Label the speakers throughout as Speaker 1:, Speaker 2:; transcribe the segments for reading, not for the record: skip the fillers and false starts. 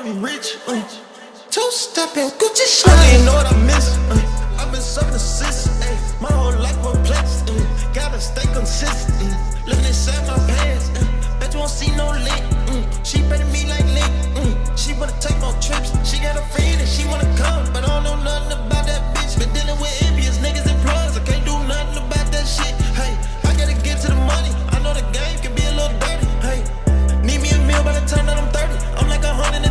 Speaker 1: than rich. Two-stepping Gucci slide. I don't even know what I miss. I've been serving assists. My whole life perplexed. Gotta stay consistent. Living inside my pants. Bet you won't see no link. She better me like Link. She wanna take more trips. She got a friend and she wanna come, but I don't know nothing about that bitch. Been dealing with envious niggas and plugs. I can't do nothing about that shit. Hey, I gotta get to the money. I know the game can be a little dirty. Hey, need me a meal by the time that I'm 30. I'm like 130.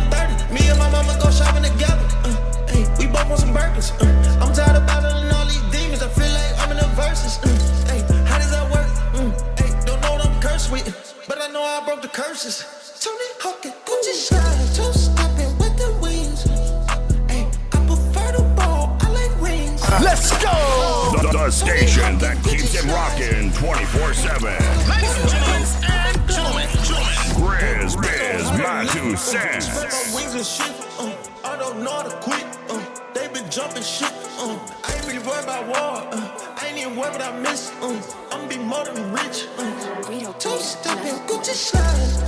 Speaker 1: Me and my mama go shopping together. Hey, we both want some burgers. I'm tired of battling all these demons. I feel like I'm in the verses. Hey, how does that work? Hey, don't know what I'm cursed with, but I know I broke the curses. Tony Hawk and Gucci slide, two-stepping with the wings. Hey, I prefer the ball, I like rings.
Speaker 2: Let's go!
Speaker 3: The station that keeps it rocking 24/7.
Speaker 2: Ladies and gentlemen,
Speaker 3: GRIZZBIZMY2SENSE.
Speaker 1: My wings and shit, I don't know how to quit. They been jumping shit. I ain't really worried about war. I ain't even worried what I miss. I'ma be more than rich. Two-stepping Gucci slide.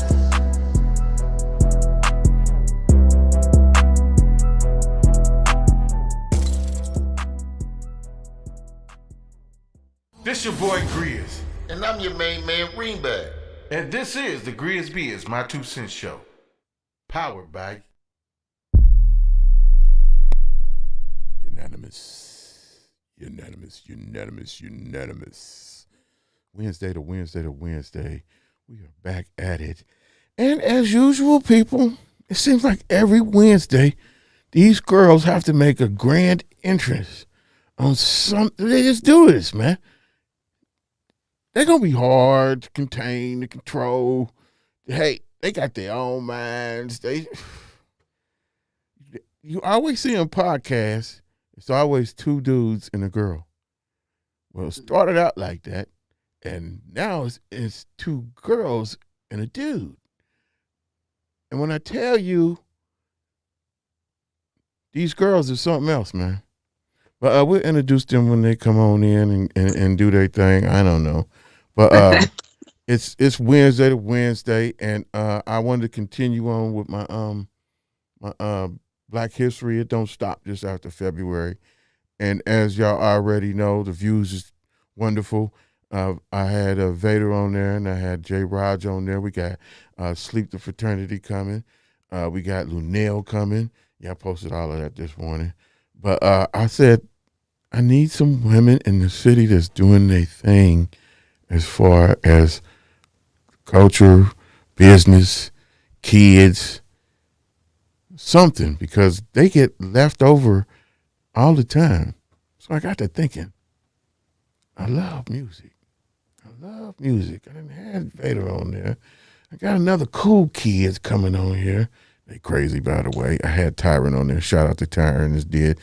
Speaker 4: This your boy Grizz,
Speaker 5: And I'm your main man, Greenback.
Speaker 4: and this is the GRIZZBIZMY2SENSE show, powered by
Speaker 6: Unanimous. Wednesday to Wednesday, we are back at it. And as usual, people, it seems like every Wednesday, these girls have to make a grand entrance on something. They just do this, man. They're going to be hard to contain, to control. Hey, they got their own minds. You always see on podcasts, it's always two dudes and a girl. Well, it started out like that, and now it's two girls and a dude. And when I tell you, these girls are something else, man. But we'll introduce them when they come on in and do their thing. I don't know. But it's Wednesday to Wednesday, and I wanted to continue on with my Black History. It don't stop just after February. And as y'all already know, the views is wonderful. I had Vader on there, and I had J. Raj on there. We got Sleep the Fraternity coming. We got Lunel coming. Yeah, I posted all of that this morning. But I said, I need some women in the city that's doing their thing as far as culture, business, kids, something, because they get left over all the time. So I got to thinking, I love music. I didn't have Vader on there. I got another cool kids coming on here. They crazy, by the way. I had Tyron on there. Shout out to Tyron, his dad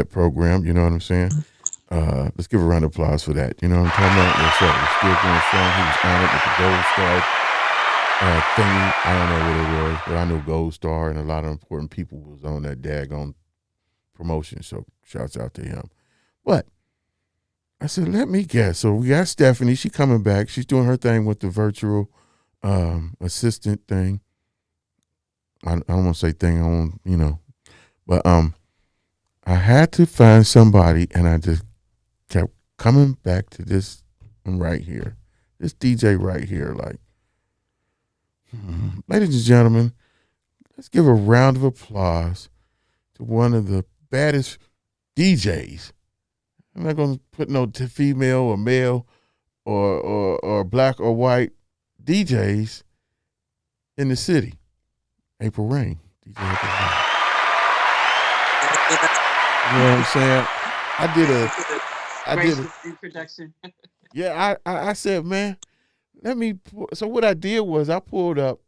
Speaker 6: program. You know what I'm saying? Let's give a round of applause for that. You know what I'm talking about? Yes, sir. It's still going strong. He was honored with the Gold Star thingy. I don't know what it was, but I know Gold Star and a lot of important people was on that daggone promotion. So shouts out to him. But I said, let me guess. So we got Stephanie. She coming back. She's doing her thing with the virtual assistant thing. I don't want to say thing. I want, you know. But I had to find somebody, and I just kept coming back to this one right here. This DJ right here. Like, ladies and gentlemen, let's give a round of applause to one of the baddest DJs. I'm not going to put no female or male or black or white DJs in the city. Apryl Reign. DJ Apryl Reign. You know what I'm saying? I did a
Speaker 7: introduction.
Speaker 6: Yeah, I said, man, so what I did was I pulled up,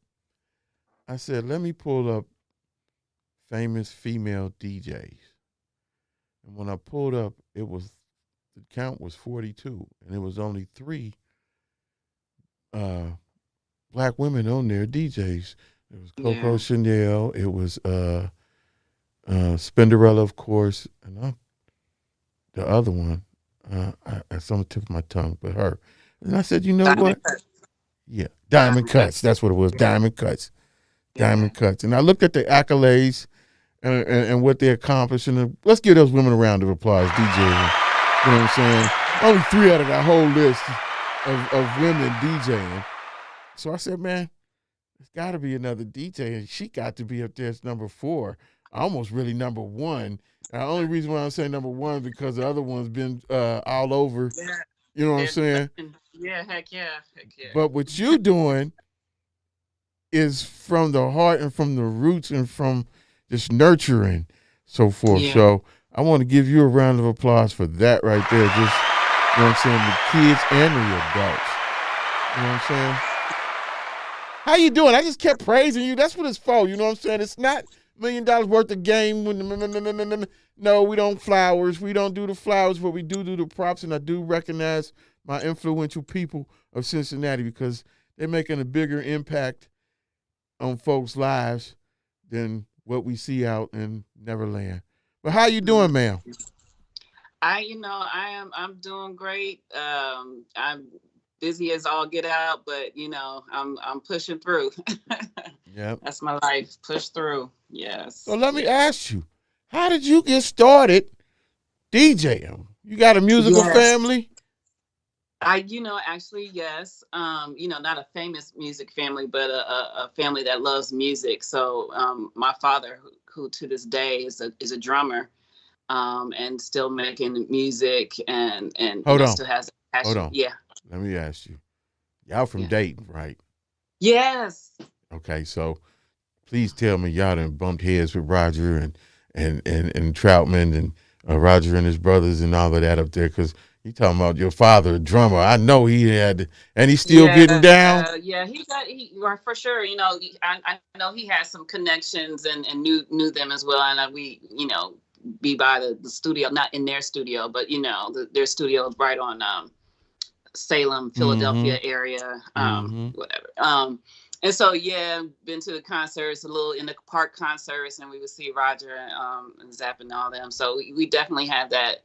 Speaker 6: I said, let me pull up famous female DJs. And when I pulled up, the count was 42, and there was only 3 black women on there, DJs. It was Coco Chanel, it was Spinderella, of course, and the other one, it's on the tip of my tongue, but her. And I said, you know what? Yeah, Diamond Cuts. That's what it was, Diamond Cuts. Diamond Cuts. And I looked at the accolades and what they accomplished. And let's give those women a round of applause, DJ. You know what I'm saying? Only 3 out of that whole list of women DJing. So I said, man, there's got to be another DJ. And she got to be up there as number 4. Almost really number 1. And the only reason why I'm saying number 1 is because the other one's been all over.
Speaker 7: Yeah.
Speaker 6: You know what I'm saying?
Speaker 7: Yeah, heck yeah.
Speaker 6: But what you doing is from the heart and from the roots and from just nurturing, so forth.
Speaker 7: Yeah.
Speaker 6: So I want to give you a round of applause for that right there. Just, you know what I'm saying, the kids and the adults. You know what I'm saying? How you doing? I just kept praising you. That's what it's for. You know what I'm saying? It's not $1 million worth of game. No, we don't flowers. We don't do the flowers, but we do the props, and I do recognize my influential people of Cincinnati because they're making a bigger impact on folks' lives than what we see out in Neverland. But how you doing, ma'am?
Speaker 7: I'm doing great. I'm busy as all get out, but I'm pushing through.
Speaker 6: Yep.
Speaker 7: That's my life. Push through. Yes.
Speaker 6: So let me ask you, how did you get started DJing? You got a musical family?
Speaker 7: Actually, yes. Not a famous music family, but a family that loves music. So my father, who to this day is a drummer, and still making music and still has a passion.
Speaker 6: Hold on.
Speaker 7: Yeah.
Speaker 6: Let me ask you. Y'all from Dayton, right?
Speaker 7: Yes.
Speaker 6: Okay, so please tell me y'all done bumped heads with Roger and Troutman and Roger and his brothers and all of that up there, because you talking about your father, a drummer. I know he had, and he's still getting down.
Speaker 7: For sure. I know he has some connections and knew them as well. And we, be by the studio, not in their studio, but their studio is right on Salem, Philadelphia area, whatever. And so, been to the concerts, a little in the park concerts, and we would see Roger and Zapp and all them. So we definitely had that,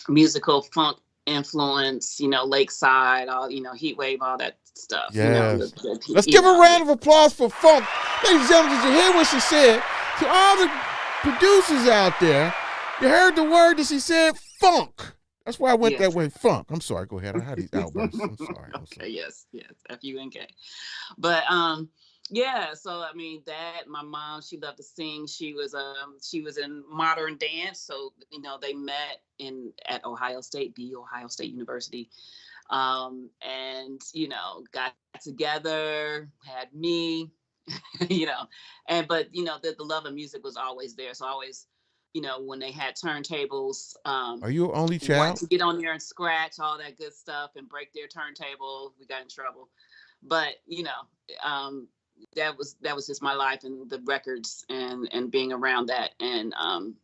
Speaker 7: musical funk influence, Lakeside, all, Heat Wave, all that stuff.
Speaker 6: Yes. Let's give a round of applause for funk. Ladies and gentlemen, did you hear what she said? To all the producers out there, you heard the word that she said, funk. That's why I went that way. Funk. I'm sorry. Go ahead. I had these outbursts. I'm sorry.
Speaker 7: Okay. Yes. FUNK. But so I mean that my mom, she loved to sing. She was in modern dance. So they met at Ohio State, the Ohio State University, and got together, had me, but the love of music was always there. So always. When they had turntables.
Speaker 6: Are you an only child?
Speaker 7: To get on there and scratch all that good stuff and break their turntable. We got in trouble. But, that was just my life and the records and being around that and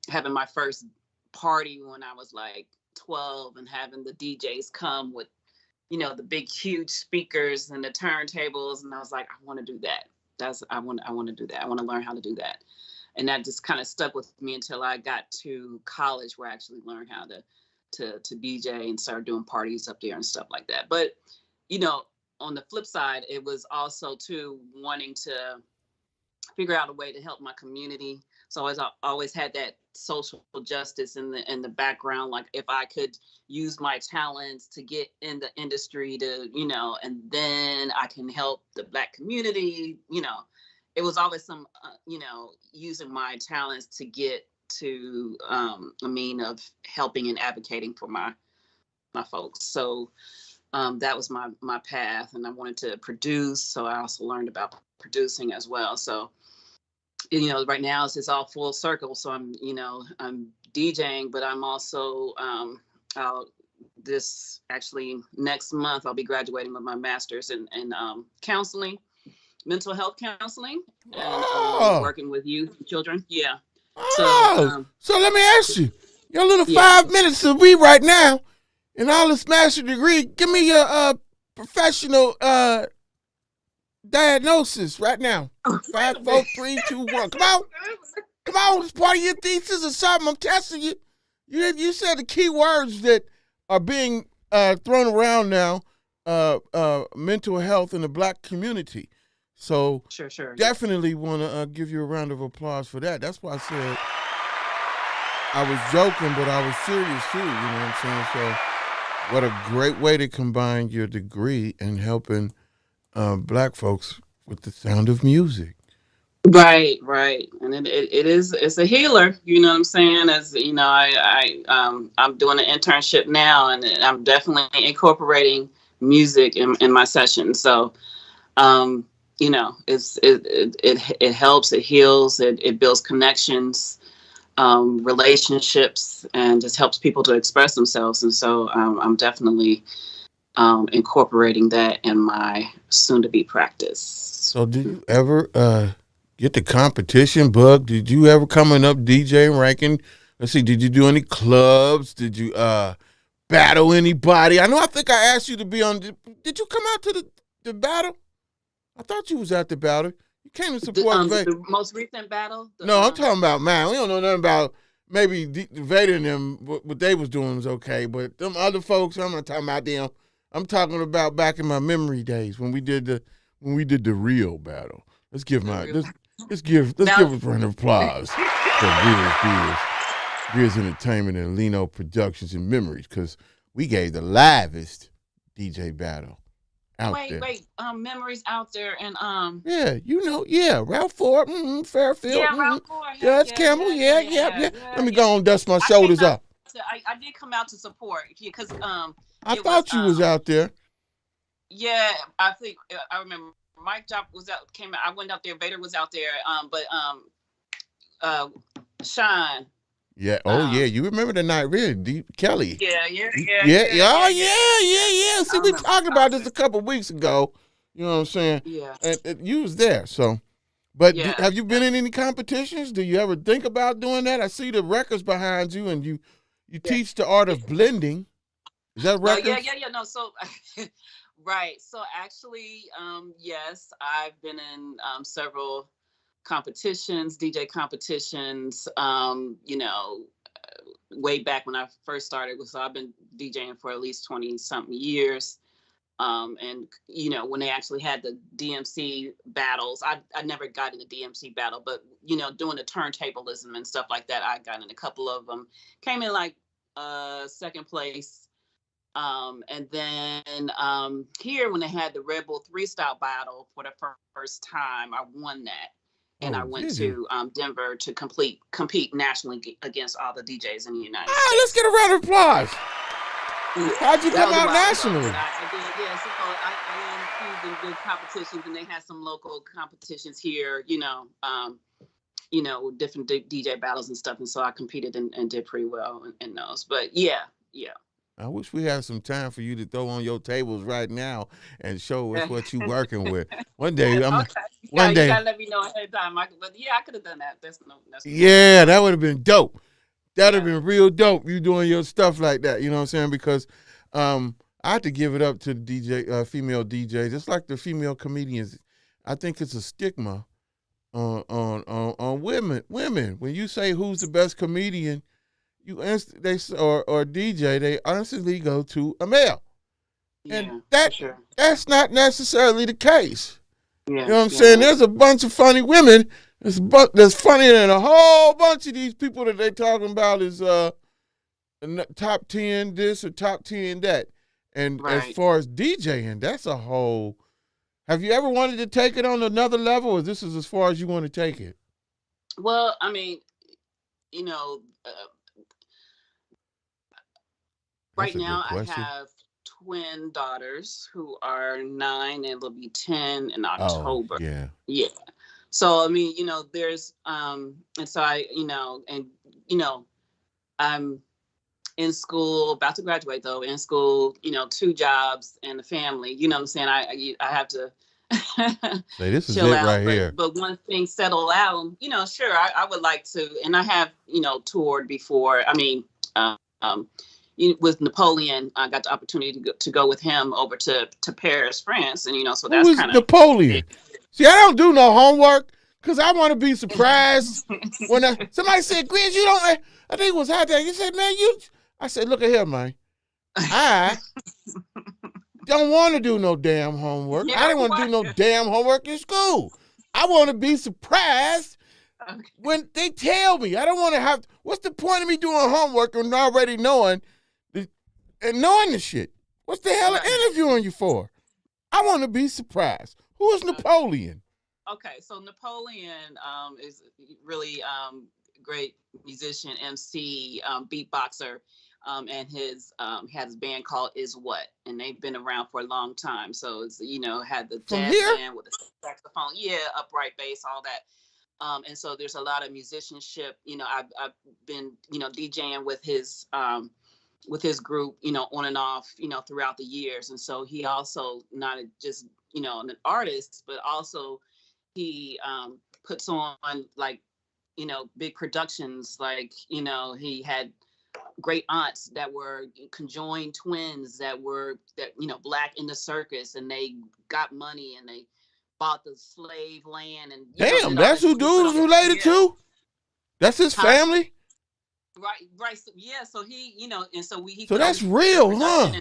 Speaker 7: having my first party when I was like 12 and having the DJs come with, the big, huge speakers and the turntables. And I was like, I want to do that. I want to do that. I want to learn how to do that. And that just kind of stuck with me until I got to college, where I actually learned how to DJ and start doing parties up there and stuff like that. But, on the flip side, it was also too wanting to figure out a way to help my community. So I always had that social justice in the background. Like if I could use my talents to get in the industry to, and then I can help the Black community, it was always some, using my talents to get to a mean of helping and advocating for my folks. So that was my path, and I wanted to produce. So I also learned about producing as well. So, right now it's all full circle. So I'm DJing, but I'm also this actually next month I'll be graduating with my master's in counseling. Mental health counseling and working with youth and children. Yeah.
Speaker 6: So let me ask you, your little 5 minutes to read right now, and all this master degree. Give me your professional diagnosis right now. 5, 4, 3, 2, 1. Come on. It's part of your thesis or something. I'm testing you. You said the key words that are being thrown around now. Mental health in the Black community. So
Speaker 7: Sure.
Speaker 6: definitely want to give you a round of applause for that. That's why I said I was joking, but I was serious too. You know what I'm saying? So what a great way to combine your degree and helping black folks with the sound of music.
Speaker 7: Right. And it's a healer, you know what I'm saying? As you know, I'm doing an internship now, and I'm definitely incorporating music in my sessions. So you know, it helps, it heals, it builds connections, relationships, and just helps people to express themselves. And so I'm definitely incorporating that in my soon-to-be practice.
Speaker 6: So did you ever get the competition bug? Did you ever coming up DJing, ranking? Let's see, did you do any clubs? Did you battle anybody? I think I asked you to be on. Did you come out to the battle? I thought you was at the battle. You came to support Vader.
Speaker 7: The most recent battle?
Speaker 6: No, I'm talking about, man, we don't know nothing about maybe Vader and them. What they was doing was okay, but them other folks, I'm not talking about them. I'm talking about back in my memory days when we did the real battle. Let's give a round of applause for Grizz Entertainment and Lino Productions and Memories, because we gave the livest DJ battle out there.
Speaker 7: Memories out there, and
Speaker 6: Ralph Ford, Fairfield,
Speaker 7: Ralph Ford,
Speaker 6: Judge Campbell, yeah. Let me go and dust my shoulders up.
Speaker 7: I did come out to support because
Speaker 6: I thought you was out there.
Speaker 7: Yeah, I think I remember Mike Job came out. I went out there. Vader was out there. Sean.
Speaker 6: Yeah. You remember the night, really? Kelly.
Speaker 7: Yeah.
Speaker 6: See, we talked about this a couple weeks ago. You know what I'm saying?
Speaker 7: Yeah.
Speaker 6: And you was there, so. But have you been in any competitions? Do you ever think about doing that? I see the records behind you, and you teach the art of blending. Is that records?
Speaker 7: Yeah. No, so right. So actually, yes, I've been in several competitions, DJ competitions. Way back when I first started, so I've been DJing for at least 20-something years. And when they actually had the DMC battles, I never got in the DMC battle, but doing the turntablism and stuff like that, I got in a couple of them. Came in like second place. And then here when they had the Red Bull 3-style battle for the first time, I won that. And I went to Denver to compete nationally against all the DJs in the United States.
Speaker 6: Let's get a round of applause. How'd you come out nationally?
Speaker 7: I did, yeah. So I included in good competitions, and they had some local competitions here, different DJ battles and stuff. And so I competed and did pretty well in those. But yeah.
Speaker 6: I wish we had some time for you to throw on your tables right now and show us what you're working with. One day,
Speaker 7: you gotta let me know ahead of time. I could have done that.
Speaker 6: That would have been dope. That'd have been real dope. You doing your stuff like that. You know what I'm saying? Because I have to give it up to the female DJs. It's like the female comedians. I think it's a stigma on women. When you say who's the best comedian, or DJ, they honestly go to a male, and that's not necessarily the case. You know what I'm saying? There's a bunch of funny women. That's funnier than a whole bunch of these people that they talking about is top 10 this or top 10 that. And as far as DJing, that's a whole. Have you ever wanted to take it on another level, or this is as far as you want to take it?
Speaker 7: Well, I mean, right now I have twin daughters who are 9 and will be 10 in October.
Speaker 6: Oh,
Speaker 7: yeah. So I mean, there's and so I'm in school, about to graduate though, in school, 2 jobs and a family. You know what I'm saying? I have to
Speaker 6: say this is
Speaker 7: chill
Speaker 6: it
Speaker 7: out,
Speaker 6: right here.
Speaker 7: But once things settle out, sure, I would like to, and I have, toured before. I mean, with Napoleon, I got the opportunity to go with him over to Paris, France, and so that's kind of
Speaker 6: Napoleon. See, I don't do no homework because I want to be surprised when somebody said, "Grizz, you don't." I think it was hot there. You said, "Man, you." I said, "Look at here, man. I don't want to do no damn homework.
Speaker 7: Yeah,
Speaker 6: I didn't want to do no damn homework in school. I want to be surprised when they tell me. I don't want to have. What's the point of me doing homework and already knowing the shit? What's the hell of interviewing you for? I want to be surprised. Who is Napoleon?
Speaker 7: Okay, so Napoleon is really great musician, MC, beatboxer, and his has a band called Is What, and they've been around for a long time. So it's had the jazz band with the saxophone, upright bass, all that. And so there's a lot of musicianship. I've been DJing with his group, on and off, throughout the years. And so he also not just an artist, but also he puts on like big productions. Like he had great aunts that were conjoined twins that black in the circus, and they got money and they bought the slave land. And
Speaker 6: damn, that's who dude's related to. That's his family.
Speaker 7: Right. So, yeah. So he, and so we.
Speaker 6: So that's real, huh?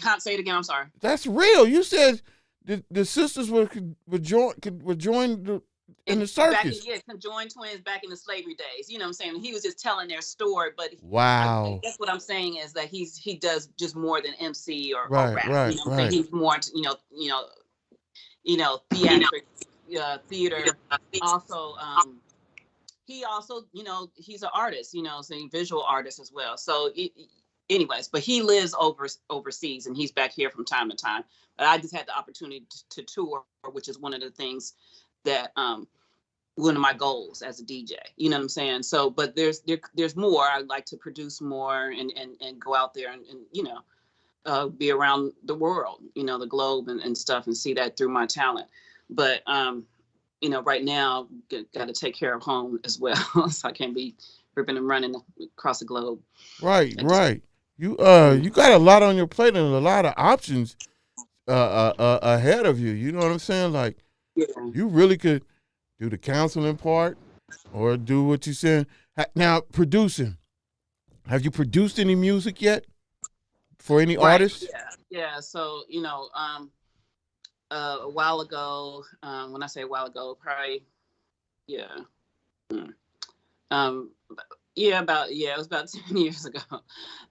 Speaker 7: Can't say it again. I'm sorry.
Speaker 6: That's real. You said the sisters would join in the circus.
Speaker 7: Conjoined twins back in the slavery days. You know what I'm saying? He was just telling their story, but
Speaker 6: wow.
Speaker 7: That's what I'm saying is that he does just more than MC or
Speaker 6: rap.
Speaker 7: Right. He's more theatric, theater. Also, he also, he's an artist, so visual artist as well. So anyways, but he lives overseas and he's back here from time to time. But I just had the opportunity to tour, which is one of the things that one of my goals as a DJ. You know what I'm saying? So, but there's more. I'd like to produce more and go out there and be around the world, the globe and stuff, and see that through my talent. But right now, got to take care of home as well, so I can't be ripping and running across the globe.
Speaker 6: Right. You got a lot on your plate and a lot of options ahead of you. You know what I'm saying? Like, you really could do the counseling part or do what you said. Now, producing. Have you produced any music yet for any artists?
Speaker 7: Yeah. So, a while ago, when I say a while ago, probably, it was about 10 years ago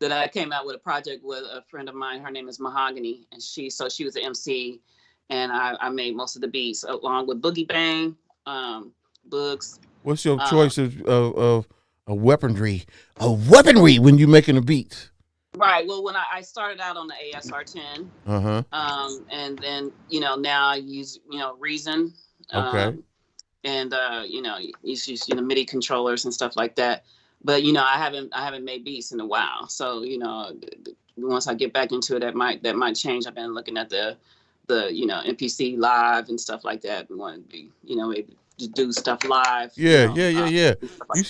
Speaker 7: that I came out with a project with a friend of mine. Her name is Mahogany, and she was an MC, and I made most of the beats along with Boogie Bang, Boogs.
Speaker 6: What's your choice of weaponry? When you're making the beats?
Speaker 7: Right. Well, when I started out on the ASR10, and then now I use Reason,
Speaker 6: okay,
Speaker 7: and use MIDI controllers and stuff like that. But I haven't made beats in a while. So once I get back into it, that might change. I've been looking at the MPC Live and stuff like that. We want to be maybe do stuff live.
Speaker 6: Yeah.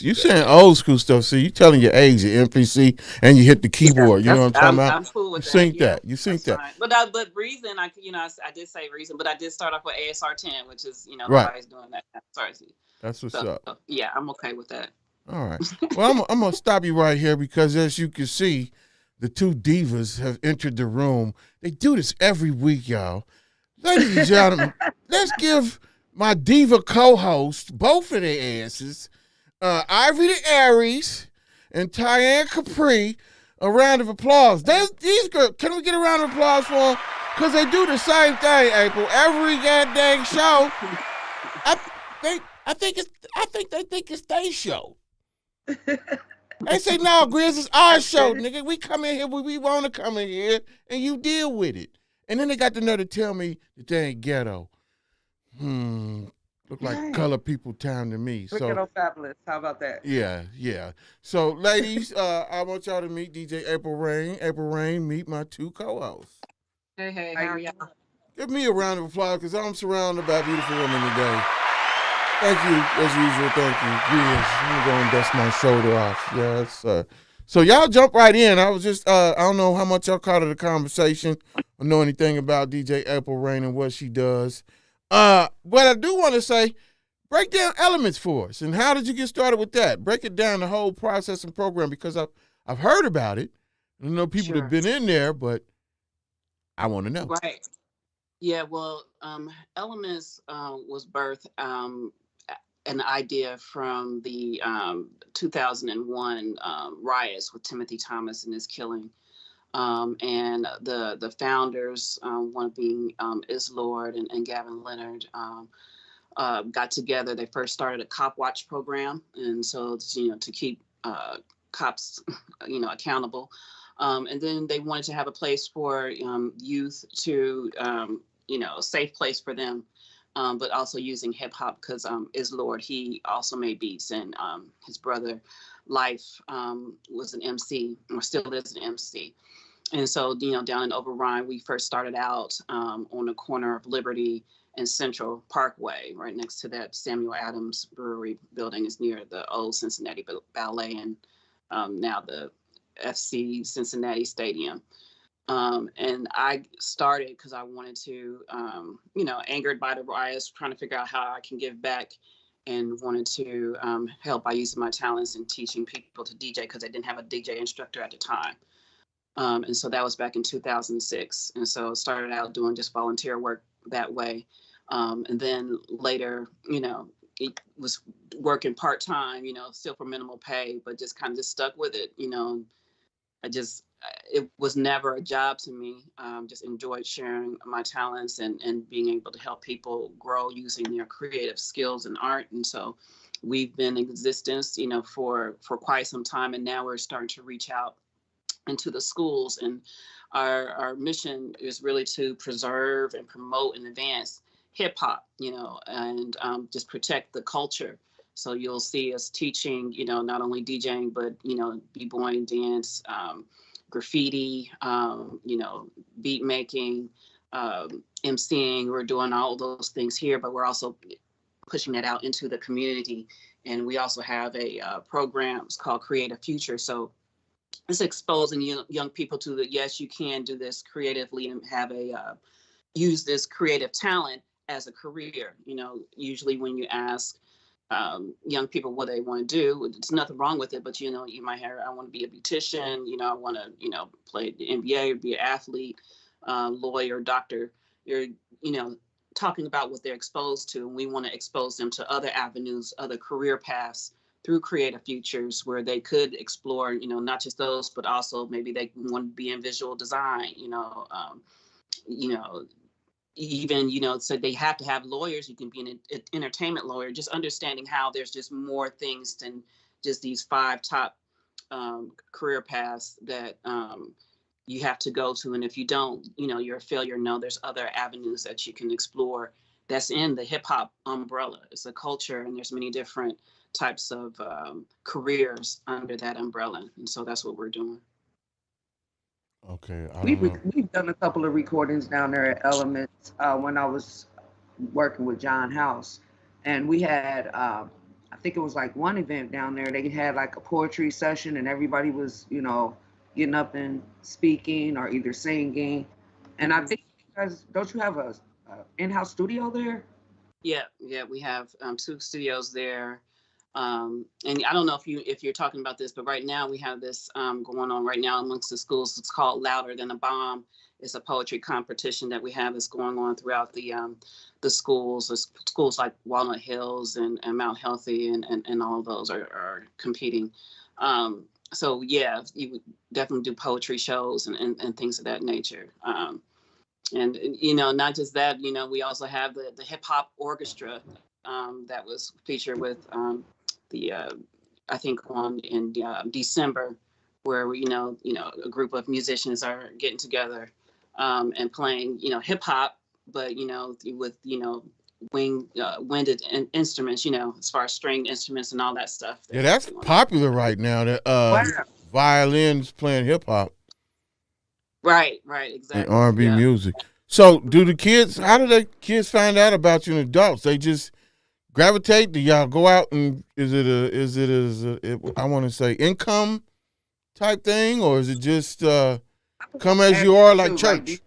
Speaker 6: You saying old school stuff, so you telling your age, your MPC, and you hit the keyboard. You know what I'm talking about?
Speaker 7: I'm cool with
Speaker 6: that. You sync that.
Speaker 7: Fine. But Reason, I did say Reason, but I did start off with ASR10, which is
Speaker 6: right.
Speaker 7: Everybody's doing that.
Speaker 6: That's what's up.
Speaker 7: So, yeah, I'm okay with that.
Speaker 6: All right. Well, I'm gonna stop you right here because as you can see, the two divas have entered the room. They do this every week, y'all. Ladies and gentlemen, let's give my diva co-host, both of their asses, Ivy the Aries and Tyann Capri, a round of applause. These girls, can we get a round of applause for them? Because they do the same thing, April. Every goddamn show, I think they think it's their show. They say, no, Grizz, it's our show, nigga. We come in here when we want to come in here, and you deal with it. And then they got the nerve to tell me that they ain't ghetto. Look like color people town to me.
Speaker 8: Ghetto fabulous. How about that?
Speaker 6: Yeah. So, ladies, I want y'all to meet DJ Apryl Reign. Apryl Reign, meet my two co-hosts.
Speaker 7: Hey, how are y'all?
Speaker 6: Give me a round of applause because I'm surrounded by beautiful women today. Thank you, as usual. Thank you. Yes, I'm going to dust my shoulder off. Yes, so y'all jump right in. I was just, I don't know how much y'all caught of the conversation or know anything about DJ Apryl Reign and what she does. But I do want to say, break down Elementz for us. And how did you get started with that? Break it down, the whole process and program, because I've heard about it. I know people have been in there, but I want to know.
Speaker 7: Right. Yeah. Well, Elements was birthed an idea from the 2001 riots with Timothy Thomas and his killing. And the founders, one being Is Lord and Gavin Leonard, got together. They first started a cop watch program, and so to keep cops accountable. And then they wanted to have a place for youth to a safe place for them, but also using hip hop because Is Lord, he also made beats, and his brother Life was an MC or still is an MC. And so, down in Override, we first started out on the corner of Liberty and Central Parkway, right next to that Samuel Adams Brewery building. Is near the old Cincinnati Ballet and now the FC Cincinnati Stadium. And I started because I wanted to, angered by the riots, trying to figure out how I can give back, and wanted to help by using my talents and teaching people to DJ because I didn't have a DJ instructor at the time. And so that was back in 2006. And so I started out doing just volunteer work that way. And then later, it was working part-time, still for minimal pay, but just kind of just stuck with it. It was never a job to me. Just enjoyed sharing my talents and being able to help people grow using their creative skills and art. And so we've been in existence, for quite some time. And now we're starting to reach out into the schools, and our mission is really to preserve and promote and advance hip hop, and just protect the culture. So you'll see us teaching, not only DJing, but b-boying, dance, graffiti, beat making, MCing. We're doing all those things here, but we're also pushing that out into the community. And we also have a program. It's called Create a Future. So it's exposing young people to that. Yes, you can do this creatively and have use this creative talent as a career. Usually when you ask young people what they want to do, there's nothing wrong with it, but you might hear, I want to be a beautician, I want to, play the NBA or be an athlete, lawyer, doctor. You're, talking about what they're exposed to, and we want to expose them to other avenues, other career paths through Creative Futures, where they could explore, not just those, but also maybe they want to be in visual design, even, so they have to have lawyers. You can be an entertainment lawyer, just understanding how there's just more things than just these 5 top career paths that you have to go to. And if you don't, you're a failure. No, there's other avenues that you can explore that's in the hip hop umbrella. It's a culture, and there's many different types of careers under that umbrella. And so that's what we're doing.
Speaker 6: Okay.
Speaker 8: We've done a couple of recordings down there at Elementz when I was working with John House. And we had, I think it was like one event down there. They had like a poetry session, and everybody was, getting up and speaking or either singing. And I think you guys, don't you have a in-house studio there?
Speaker 7: Yeah, we have 2 studios there. And I don't know if you're talking about this, but right now we have this going on right now amongst the schools. It's called Louder Than a Bomb. It's a poetry competition that we have that's going on throughout the schools. The schools like Walnut Hills and Mount Healthy and all of those are competing. So yeah, you would definitely do poetry shows and things of that nature. And not just that, we also have the hip hop orchestra that was featured with I think in December, where we, a group of musicians are getting together and playing, hip hop, but with winded instruments, as far as stringed instruments and all that stuff.
Speaker 6: Yeah, that's popular right now. That violins playing hip hop.
Speaker 7: Right, exactly.
Speaker 6: And R&B music. So, how do the kids find out about you and adults? They just gravitate? Do y'all go out and is it I want to say income type thing, or is it just come as you are like church?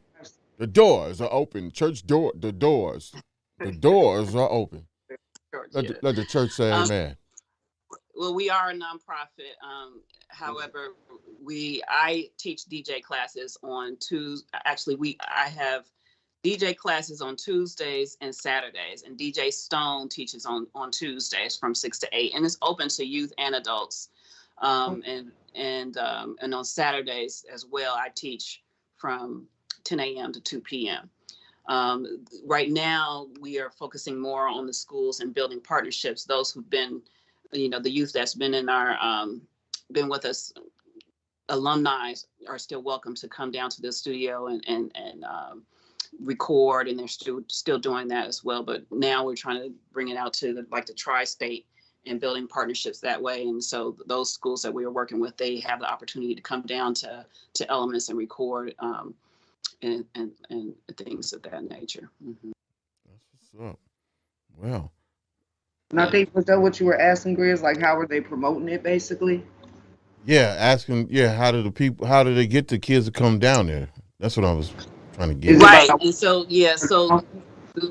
Speaker 6: The doors are open. The doors are open. Let the church say amen.
Speaker 7: Well, we are a nonprofit. However, I teach DJ classes on Tuesday. Actually, I have DJ classes on Tuesdays and Saturdays, and DJ Stone teaches on Tuesdays from 6 to 8, and it's open to youth and adults. And on Saturdays as well, I teach from 10 a.m. to 2 p.m. Right now, we are focusing more on the schools and building partnerships. Those who've been, the youth that's been in our, been with us, alumni are still welcome to come down to the studio and record, and they're still doing that as well. But now we're trying to bring it out to the tri-state and building partnerships that way. And so those schools that we are working with, they have the opportunity to come down to Elementz and record and things of that nature. Mm-hmm.
Speaker 6: That's what's up. Well.
Speaker 8: And I think, was that what you were asking, Grizz? Like, how are they promoting it, basically?
Speaker 6: Yeah, asking. Yeah, how do they get the kids to come down there? That's what I was trying to get.
Speaker 7: Right, and so so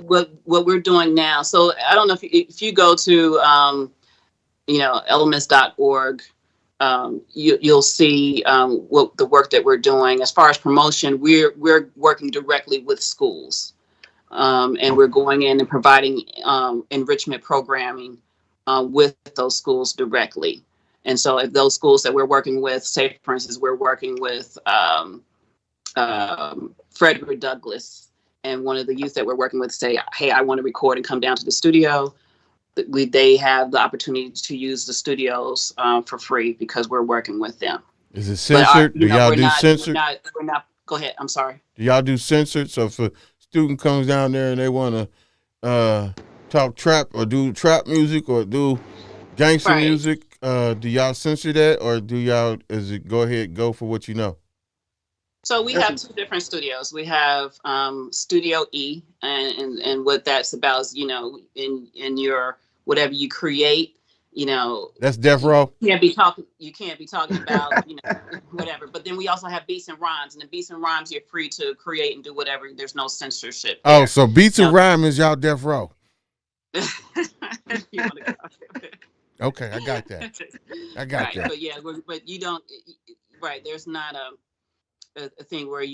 Speaker 7: what we're doing now. So I don't know if you go to elements.org, you'll see what the work that we're doing as far as promotion. We're working directly with schools. And we're going in and providing enrichment programming with those schools directly. And so if those schools that we're working with, say, for instance, we're working with Frederick Douglass, and one of the youth that we're working with say, hey, I want to record and come down to the studio. They have the opportunity to use the studios for free because we're working with them.
Speaker 6: Is it censored? Do y'all do censored?
Speaker 7: We're not. Go ahead. I'm sorry.
Speaker 6: Do y'all do censored? So if a student comes down there and they want to talk trap or do trap music or do gangster music, do y'all censor that, or go for what you know?
Speaker 7: So we have two different studios. We have Studio E, and what that's about is, in your whatever you create,
Speaker 6: That's Death Row.
Speaker 7: You can't be talking about, whatever. But then we also have Beats and Rhymes, and in Beats and Rhymes, you're free to create and do whatever. There's no censorship there.
Speaker 6: Oh, so Beats and Rhyme is y'all Death Row. Okay, I got that.
Speaker 7: Right, that. But yeah, but you don't. Right, there's not a thing where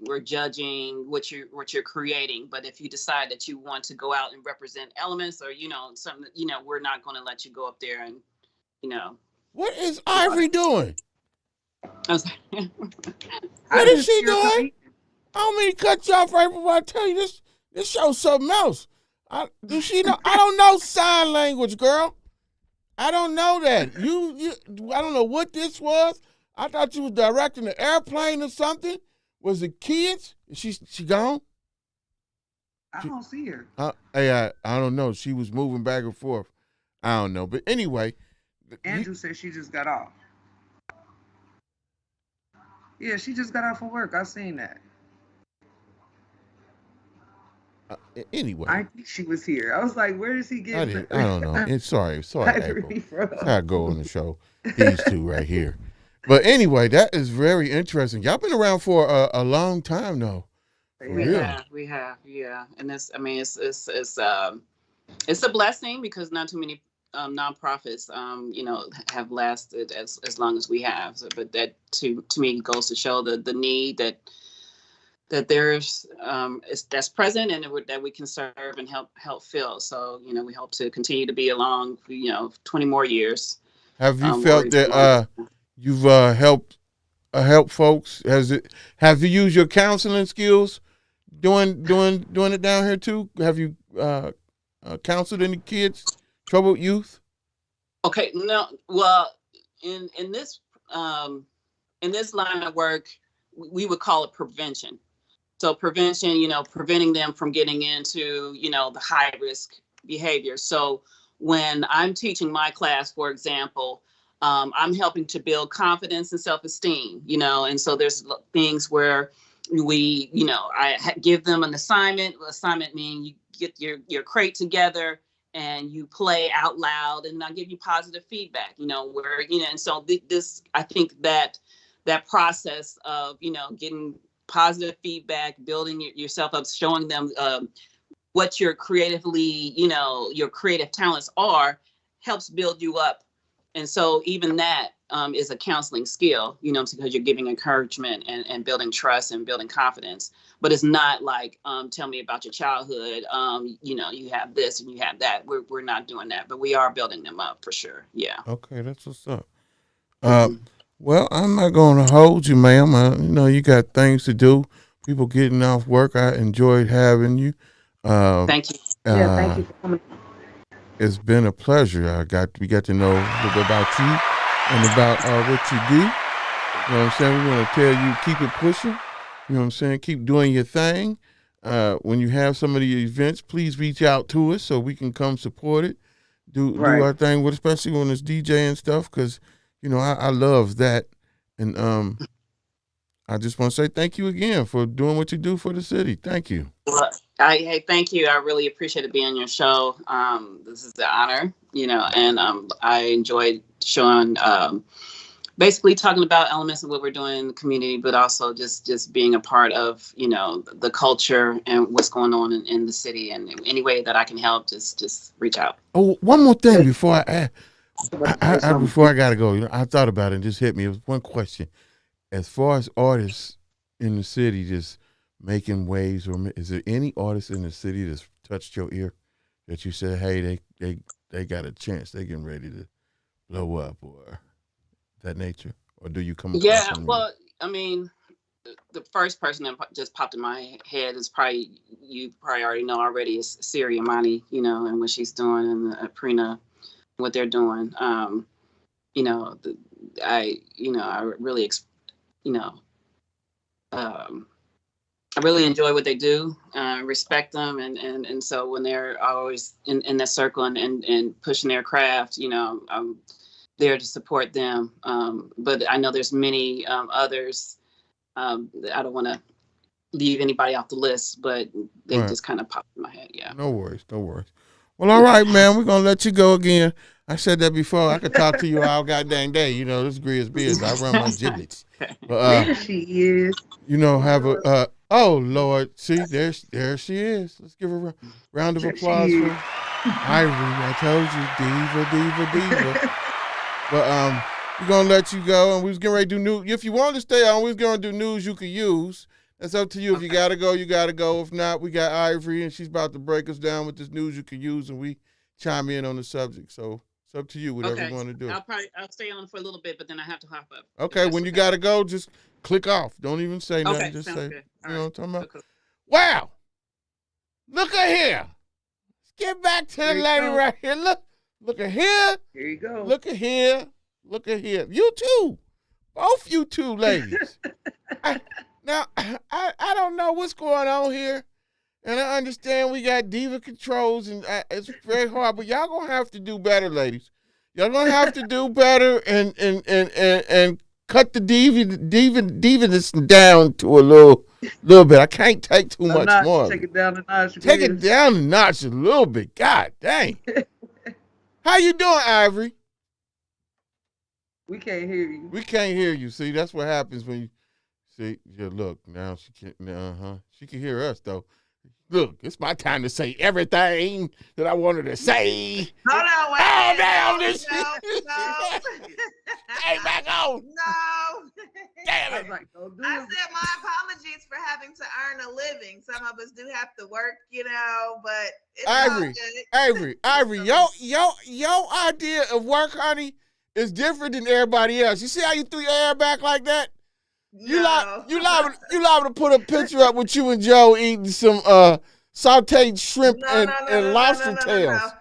Speaker 7: we're judging what you're creating. But if you decide that you want to go out and represent Elements, or something, we're not going to let you go up there and
Speaker 6: What is Ivory doing?
Speaker 7: What
Speaker 6: is she doing? I don't mean to cut you off right before I tell you this. This show's something else. Does she know? I don't know sign language, girl. I don't know that. You I don't know what this was. I thought you was directing the airplane or something. Was it kids? Is she gone?
Speaker 8: I don't see her.
Speaker 6: I don't know. She was moving back and forth. I don't know. But anyway.
Speaker 8: Andrew said she just got off. Yeah, she just got off from work. I seen that.
Speaker 6: Anyway.
Speaker 8: I think she was here. I was like, where is he getting?
Speaker 6: I don't know. Sorry, April. That's how I go on the show. These two right here. But anyway, that is very interesting. Y'all been around for a long time, though.
Speaker 7: We have, yeah. And it's a blessing because not too many nonprofits, have lasted as long as we have. So, but that to me goes to show the need that there's that's present and that we can serve and help fill. So we hope to continue to be along, 20 more years.
Speaker 6: Have you felt that? You've helped folks. Have you used your counseling skills doing it down here too? Have you counseled any kids, troubled youth?
Speaker 7: Okay, no. Well, in this line of work, we would call it prevention. So prevention, preventing them from getting into the high risk behavior. So when I'm teaching my class, for example, I'm helping to build confidence and self-esteem, and so there's things where we, I give them an assignment. Assignment meaning you get your crate together and you play out loud, and I give you positive feedback, where, and so this, I think that process of, getting positive feedback, building yourself up, showing them what your creatively, your creative talents are, helps build you up And so even that is a counseling skill, you know, because you're giving encouragement and building trust and building confidence. But it's not like, tell me about your childhood. You know, you have this and you have that. We're not doing that, but we are building them up for sure. Yeah.
Speaker 6: Okay, that's what's up. Well, I'm not going to hold you, ma'am. You know, you got things to do. People getting off work. I enjoyed having you.
Speaker 7: Thank you.
Speaker 8: Yeah, thank you for coming.
Speaker 6: It's been a pleasure. We got to know a little bit about you and about what you do. You know what I'm saying? We want to tell you, keep it pushing. You know what I'm saying? Keep doing your thing. When you have some of the events, please reach out to us so we can come support it. Do our thing with, especially when it's DJ and stuff, because you know I love that, and I just want to say thank you again for doing what you do for the city. Thank you.
Speaker 7: Well, hey, thank you. I really appreciate it being on your show. This is the honor, you know, and I enjoyed showing, basically talking about elements of what we're doing in the community, but also just being a part of, you know, the culture and what's going on in the city. And any way that I can help, just reach out.
Speaker 6: Oh, one more thing before before I gotta go. You know, I thought about it and just hit me. It was one question. As far as artists in the city just making waves, or is there any artists in the city that's touched your ear that you said, hey, they got a chance, they getting ready to blow up, or that nature? Or do you come across?
Speaker 7: Yeah, well, I mean, the first person that just popped in my head is you probably already know already, is Siri Amani, you know, and what she's doing, and Aprina, what they're doing. You know, I really, you know, I really enjoy what they do, respect them. And so when they're always in that circle and pushing their craft, you know, I'm there to support them. But I know there's many others. I don't want to leave anybody off the list, but they just kind of popped in my head. Yeah.
Speaker 6: No worries. Well, all right, man. We're going to let you go again. I said that before. I could talk to you all goddamn day. You know, this is GRIZZBIZ. I run my giblets.
Speaker 8: There she is.
Speaker 6: You know, have a, oh, Lord. See, there she is. Let's give her a round of applause for Ivory. I told you, diva. But we're going to let you go, and we was getting ready to do news. If you want to stay on, we was going to do news you could use. That's up to you. If you got to go, you got to go. If not, we got Ivory, and she's about to break us down with this news you could use, and we chime in on the subject. So it's up to you, whatever you want to do.
Speaker 7: I'll stay on for a little bit, but then I have to hop up.
Speaker 6: Okay, when you got to go, just click off. Don't even say nothing.
Speaker 7: Okay,
Speaker 6: just
Speaker 7: sounds
Speaker 6: say,
Speaker 7: good.
Speaker 6: you know what I'm talking about?
Speaker 7: Okay.
Speaker 6: Wow. Look at here. Let's get back to the lady right here. Look at here.
Speaker 8: Here you go.
Speaker 6: Look at here. Look at here. You too. Both you two ladies. Now, I don't know what's going on here. And I understand we got diva controls, and it's very hard, but y'all gonna have to do better, ladies. Y'all gonna have to do better and cut the diviness down to a little bit. I can't take too much more.
Speaker 8: Take it down a notch.
Speaker 6: Take it down a notch a little bit. God dang. How you doing, Ivory?
Speaker 8: We can't hear you.
Speaker 6: We can't hear you. See, that's what happens when you see. Yeah, look, now she can. She can hear us though. Look, it's my time to say everything that I wanted to say.
Speaker 2: Hold on, wait.
Speaker 6: Oh, damn,
Speaker 2: No.
Speaker 6: Hey, back on.
Speaker 2: No.
Speaker 6: Damn
Speaker 8: I
Speaker 6: it.
Speaker 8: was like, don't do
Speaker 2: I
Speaker 8: it.
Speaker 2: said my apologies for having to earn a living. Some of us do have to work, you know, but it's all good.
Speaker 6: Ivory, your idea of work, honey, is different than everybody else. You see how you threw your hair back like that? You
Speaker 2: No.
Speaker 6: liable to put a picture up with you and Joe eating some sauteed shrimp and lobster tails.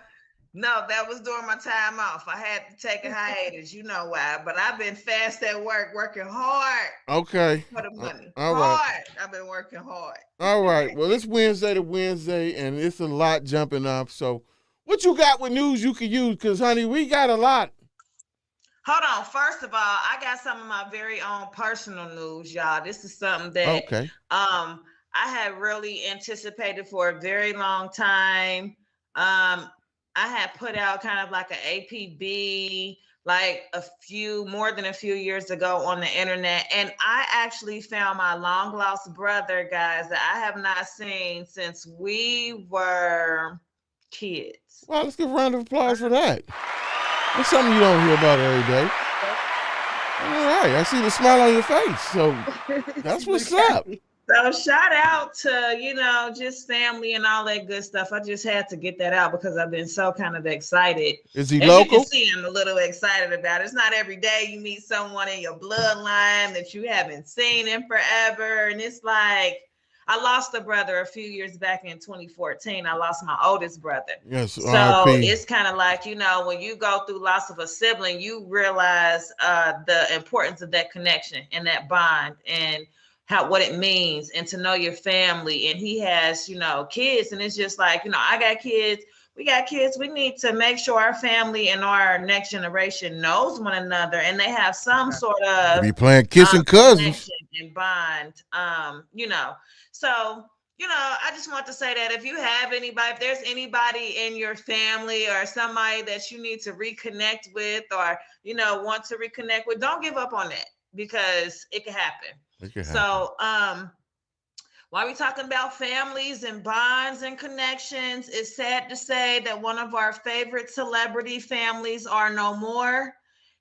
Speaker 2: No, that was during my time off. I had to take a hiatus. You know why? But I've been fast at work, working hard
Speaker 6: Okay.
Speaker 2: for the money.
Speaker 6: All right.
Speaker 2: Hard. I've been working hard.
Speaker 6: All right. Well, it's Wednesday to Wednesday, and it's a lot jumping up. So what you got with news you can use? Because, honey, we got a lot.
Speaker 2: Hold on. First of all, I got some of my very own personal news, y'all. This is something that
Speaker 6: Okay.
Speaker 2: I had really anticipated for a very long time. I had put out kind of like an APB like more than a few years ago on the internet. And I actually found my long lost brother, guys, that I have not seen since we were kids.
Speaker 6: Well, let's give a round of applause for that. It's something you don't hear about every day. All right, I see the smile on your face. So that's what's up.
Speaker 2: So shout out to, just family and all that good stuff. I just had to get that out because I've been so kind of excited.
Speaker 6: Is he
Speaker 2: As
Speaker 6: local?
Speaker 2: you can see, I'm a little excited about it. It's not every day you meet someone in your bloodline that you haven't seen in forever. And it's like, I lost a brother a few years back in 2014. I lost my oldest brother.
Speaker 6: Yes,
Speaker 2: so
Speaker 6: R.I.P.
Speaker 2: it's kind of like, when you go through loss of a sibling, you realize the importance of that connection and that bond and what it means, and to know your family. And he has, kids, and it's just like, I got kids, we got kids. We need to make sure our family and our next generation knows one another, and they have some sort of
Speaker 6: be playing kissing cousins
Speaker 2: and bond. So I just want to say that if you have anybody, if there's anybody in your family or somebody that you need to reconnect with, or want to reconnect with, don't give up on that, because it can happen. So while we're talking about families and bonds and connections, it's sad to say that one of our favorite celebrity families are no more.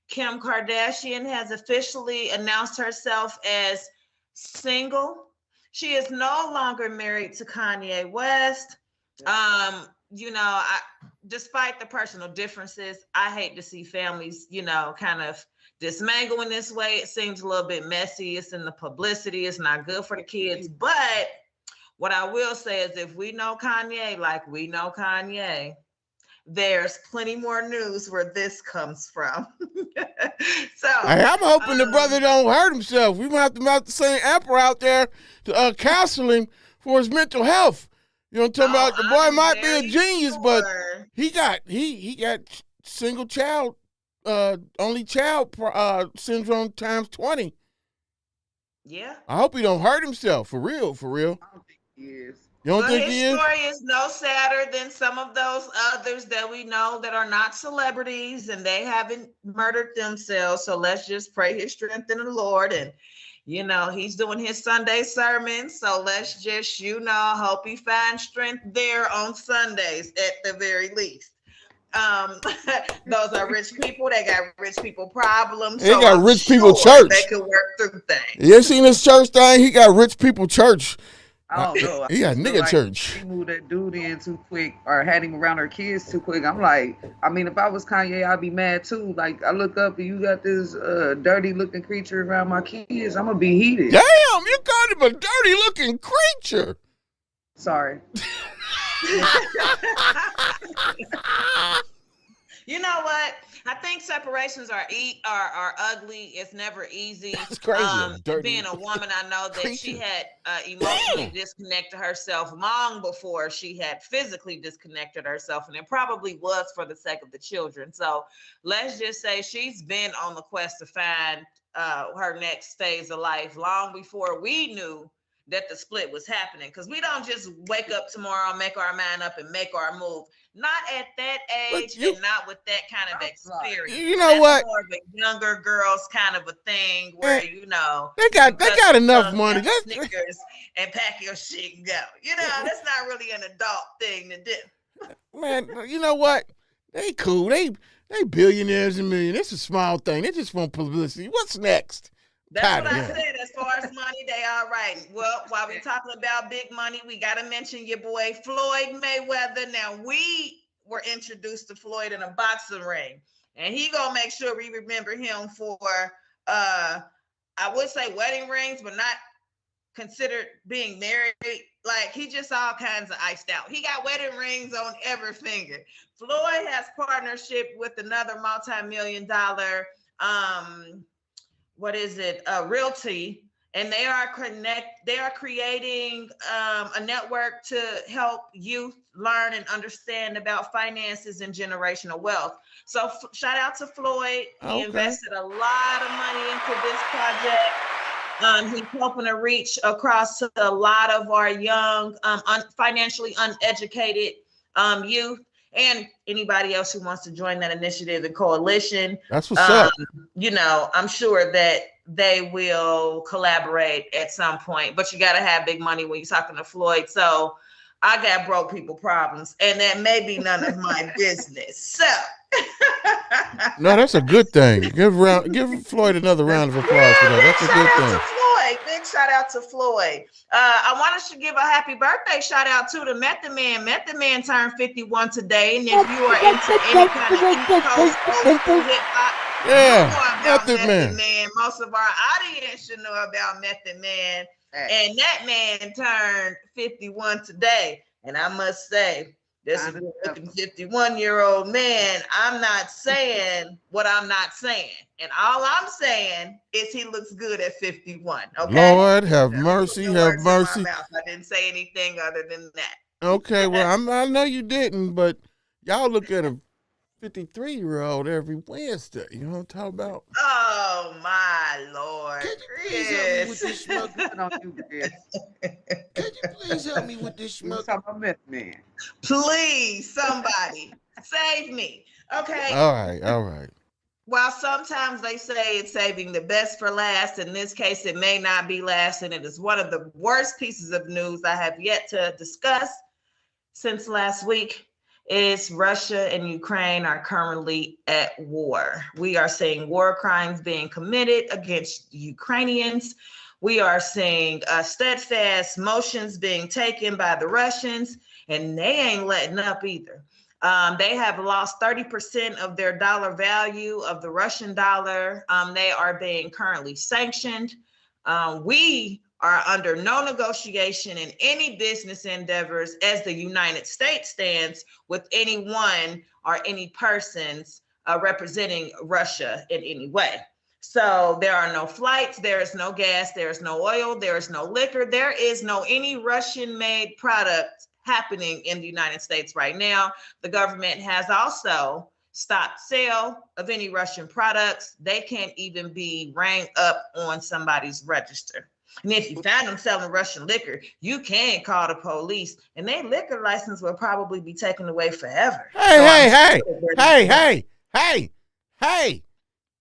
Speaker 2: Kim Kardashian has officially announced herself as single. She is no longer married to Kanye West. Despite the personal differences, I hate to see families, kind of dismangle in this way. It seems a little bit messy. It's in the publicity. It's not good for the kids. But what I will say is, if we know Kanye like we know Kanye, there's plenty more news where this comes from. So
Speaker 6: I'm hoping the brother don't hurt himself. We might have to send Apryl out there to counsel him for his mental health. You know what I'm talking about? The boy might be a genius, but he got single child, only child syndrome times 20.
Speaker 2: Yeah.
Speaker 6: I hope he don't hurt himself. For real.
Speaker 8: I don't think he is.
Speaker 6: You don't think he is?
Speaker 2: His story is no sadder than some of those others that we know that are not celebrities, and they haven't murdered themselves. So let's just pray his strength in the Lord. And he's doing his Sunday sermon. So let's just, hope he finds strength there on Sundays at the very least. Those are rich people. They got rich people problems.
Speaker 6: They got rich people church.
Speaker 2: They could work through things.
Speaker 6: You seen this church thing? He got rich people church.
Speaker 8: I don't know.
Speaker 6: He got nigga church.
Speaker 8: She moved that dude in too quick, or had him around her kids too quick. I'm like, if I was Kanye, I'd be mad too. Like, I look up and you got this dirty looking creature around my kids. I'm gonna be heated.
Speaker 6: Damn, you called him a dirty looking creature.
Speaker 8: Sorry.
Speaker 2: You know what? I think separations are ugly. It's never easy.
Speaker 6: That's crazy.
Speaker 2: Being a woman, I know that she had emotionally disconnected herself long before she had physically disconnected herself, and it probably was for the sake of the children. So let's just say she's been on the quest to find her next phase of life long before we knew that the split was happening, because we don't just wake up tomorrow, make our mind up, and make our move. Not at that age, and not with that kind of experience.
Speaker 6: You know what?
Speaker 2: More of a younger girls kind of a thing where
Speaker 6: they got enough money.
Speaker 2: Snickers and pack your shit and go. That's not really an adult thing to do.
Speaker 6: Man, you know what? They cool. They billionaires and millionaires. It's a small thing. They just want publicity. What's next?
Speaker 2: That's what I said. As far as money, they all right. Well, while we're talking about big money, we got to mention your boy Floyd Mayweather. Now, we were introduced to Floyd in a boxing ring, and he gonna make sure we remember him for, I would say wedding rings, but not considered being married. Like, he just all kinds of iced out. He got wedding rings on every finger. Floyd has partnership with another multi-million-dollar realty, and they are creating a network to help youth learn and understand about finances and generational wealth. So shout out to Floyd. He invested a lot of money into this project. He's helping to reach across to a lot of our young, financially uneducated youth, and anybody else who wants to join that initiative and coalition.
Speaker 6: That's what's up.
Speaker 2: I'm sure that they will collaborate at some point, but you got to have big money when you're talking to Floyd. So I got broke people problems, and that may be none of my business. So
Speaker 6: No, that's a good thing. Give Floyd another round of applause for that. That's a good thing.
Speaker 2: Floyd. Big shout out to Floyd. I wanted to give a happy birthday shout out to the Method Man. Method Man turned 51 today. And if you are into any kind of East Coast old school hip hop,
Speaker 6: Method Man.
Speaker 2: Most of our audience should know about Method Man. And that man turned 51 today. And I must say, this is a 51-year-old man. I'm not saying what I'm not saying. And all I'm saying is he looks good at 51. Okay.
Speaker 6: Lord have mercy, have mercy.
Speaker 2: I didn't say anything other than that.
Speaker 6: Okay, well, I know you didn't, but y'all look at a 53-year-old every Wednesday. You know what I'm talking about?
Speaker 2: Oh my Lord.
Speaker 5: Can you please help me with this smoke? Can you please help me with this smoke?
Speaker 8: Man.
Speaker 2: Please, somebody save me. Okay.
Speaker 6: All right.
Speaker 2: While sometimes they say it's saving the best for last, in this case, it may not be last, and it is one of the worst pieces of news I have yet to discuss since last week. Is Russia and Ukraine are currently at war. We are seeing war crimes being committed against Ukrainians. We are seeing steadfast motions being taken by the Russians, and they ain't letting up either. They have lost 30% of their dollar value of the Russian dollar. They are being currently sanctioned. We are under no negotiation in any business endeavors as the United States stands with anyone or any persons representing Russia in any way. So there are no flights, there is no gas, there is no oil, there is no liquor, there is no any Russian-made product happening in the United States right now. The government has also stopped sale of any Russian products. They can't even be rang up on somebody's register. And if you found them selling Russian liquor, you can call the police, and their liquor license will probably be taken away forever.
Speaker 6: Hey!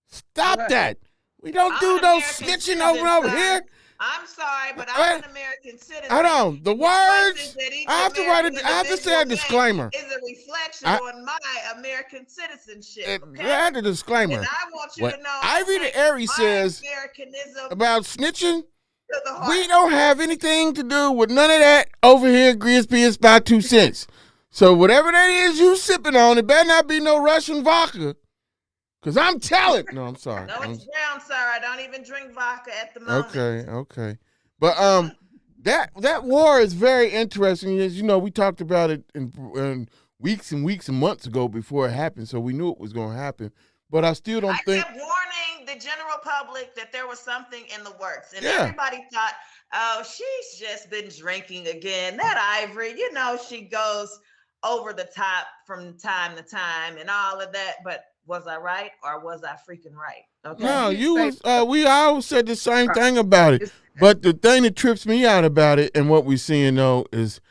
Speaker 6: Stop that. We don't do no snitching over here.
Speaker 2: I'm sorry, but I'm an American citizen.
Speaker 6: Hold on. The words, I have to write it. I have to say a disclaimer.
Speaker 2: Is a reflection on my American citizenship. Okay?
Speaker 6: I had a disclaimer.
Speaker 2: And I want you to know.
Speaker 6: Ivy the Airy says
Speaker 2: Americanism
Speaker 6: about snitching. We don't have anything to do with none of that over here at GRIZZBIZMY2SENSE. So whatever that is you sipping on, it better not be no Russian vodka. Because I'm telling. No, I'm sorry.
Speaker 2: No, it's brown, sir. I don't even drink vodka at the moment.
Speaker 6: Okay. But that war is very interesting. As you know, we talked about it in weeks and weeks and months ago before it happened, so we knew it was going to happen. But I still don't think. I
Speaker 2: kept warning the general public that there was something in the works. And everybody thought, oh, she's just been drinking again. That Ivory, you know, she goes over the top from time to time and all of that. But was I right or was I freaking right? Okay.
Speaker 6: No, you was. We always said the same thing about it. But the thing that trips me out about it and what we're seeing though is,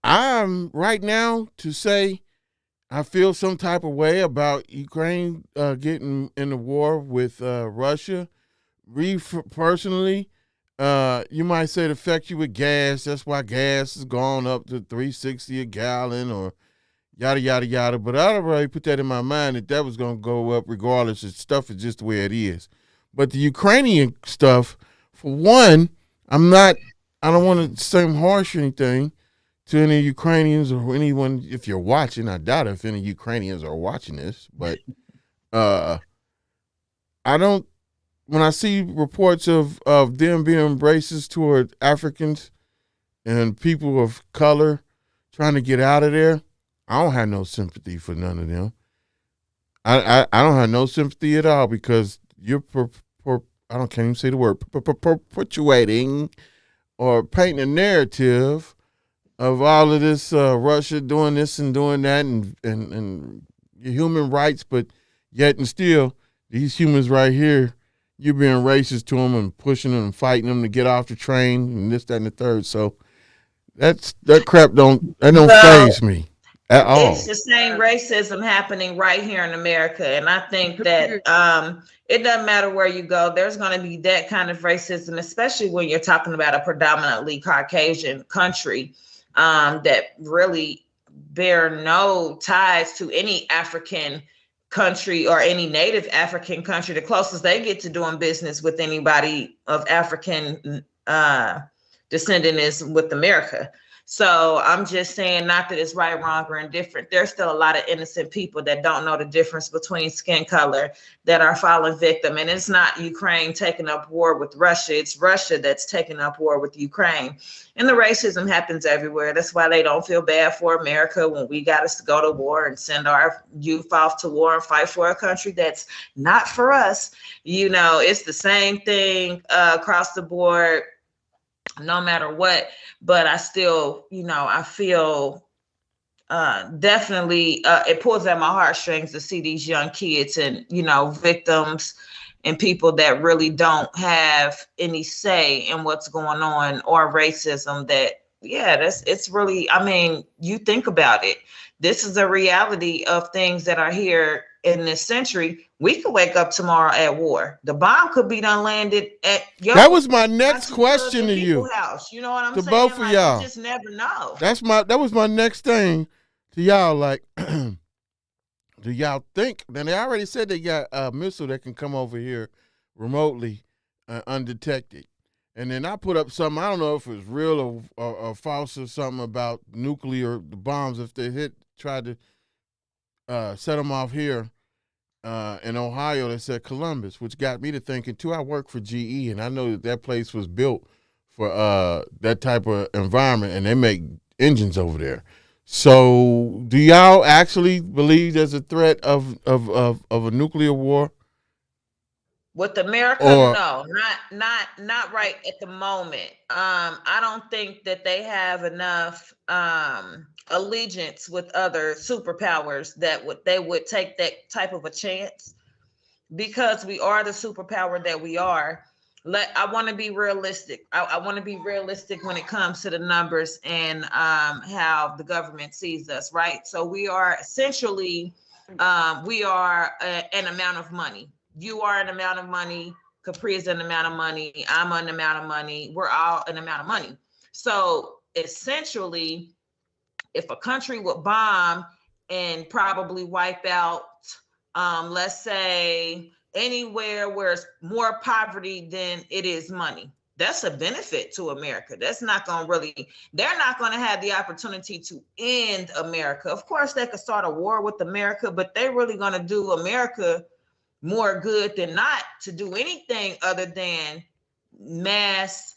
Speaker 6: I'm right now to say I feel some type of way about Ukraine getting in the war with Russia. Personally, you might say it affects you with gas. That's why gas has gone up to $3.60 a gallon or yada, yada, yada. But I already put that in my mind that was going to go up regardless. The stuff is just the way it is. But the Ukrainian stuff, for one, I don't want to seem harsh or anything to any Ukrainians or anyone, if you're watching. I doubt if any Ukrainians are watching this, but when I see reports of them being racist toward Africans and people of color trying to get out of there, I don't have no sympathy for none of them. I don't have no sympathy at all because you're can't even say the word, perpetuating or painting a narrative of all of this Russia doing this and doing that and human rights, but yet and still these humans right here, you're being racist to them and pushing them and fighting them to get off the train and this, that, and the third. So that crap don't faze me at all.
Speaker 2: It's the same racism happening right here in America, and I think that it doesn't matter where you go. There's going to be that kind of racism, especially when you're talking about a predominantly Caucasian country that really bear no ties to any African country or any native African country. The closest they get to doing business with anybody of African descendant is with America. So I'm just saying, not that it's right, wrong, or indifferent. There's still a lot of innocent people that don't know the difference between skin color that are falling victim. And it's not Ukraine taking up war with Russia. It's Russia that's taking up war with Ukraine. And the racism happens everywhere. That's why they don't feel bad for America when we got us to go to war and send our youth off to war and fight for a country that's not for us. You know, it's the same thing across the board, no matter what. But I still, you know, I feel definitely it pulls at my heartstrings to see these young kids and, you know, victims and people that really don't have any say in what's going on, or racism that, yeah, it's really, I mean, you think about it. This is a reality of things that are here in this century. We could wake up tomorrow at war. The bomb could be done landed at your
Speaker 6: That was my next question to you.
Speaker 2: House. You know what I'm saying?
Speaker 6: To both of y'all.
Speaker 2: You just never know.
Speaker 6: That was my next thing to y'all. Like, do y'all think? Then they already said they got a missile that can come over here remotely, undetected. And then I put up something. I don't know if it's real or false or something about nuclear bombs. If they tried to set them off here in Ohio, they said Columbus, which got me to thinking too. I work for GE, and I know that place was built for that type of environment, and they make engines over there. So, do y'all actually believe there's a threat of a nuclear war?
Speaker 2: With America, no, not right at the moment. I don't think that they have enough allegiance with other superpowers that they would take that type of a chance, because we are the superpower that we are. I want to be realistic. I want to be realistic when it comes to the numbers and how the government sees us, right? So we are essentially, we are an amount of money. You are an amount of money. Capri is an amount of money. I'm an amount of money. We're all an amount of money. So essentially, if a country would bomb and probably wipe out, let's say, anywhere where it's more poverty than it is money, that's a benefit to America. That's not going to really, they're not going to have the opportunity to end America. Of course, they could start a war with America, but they're really going to do America more good than not to do anything other than mass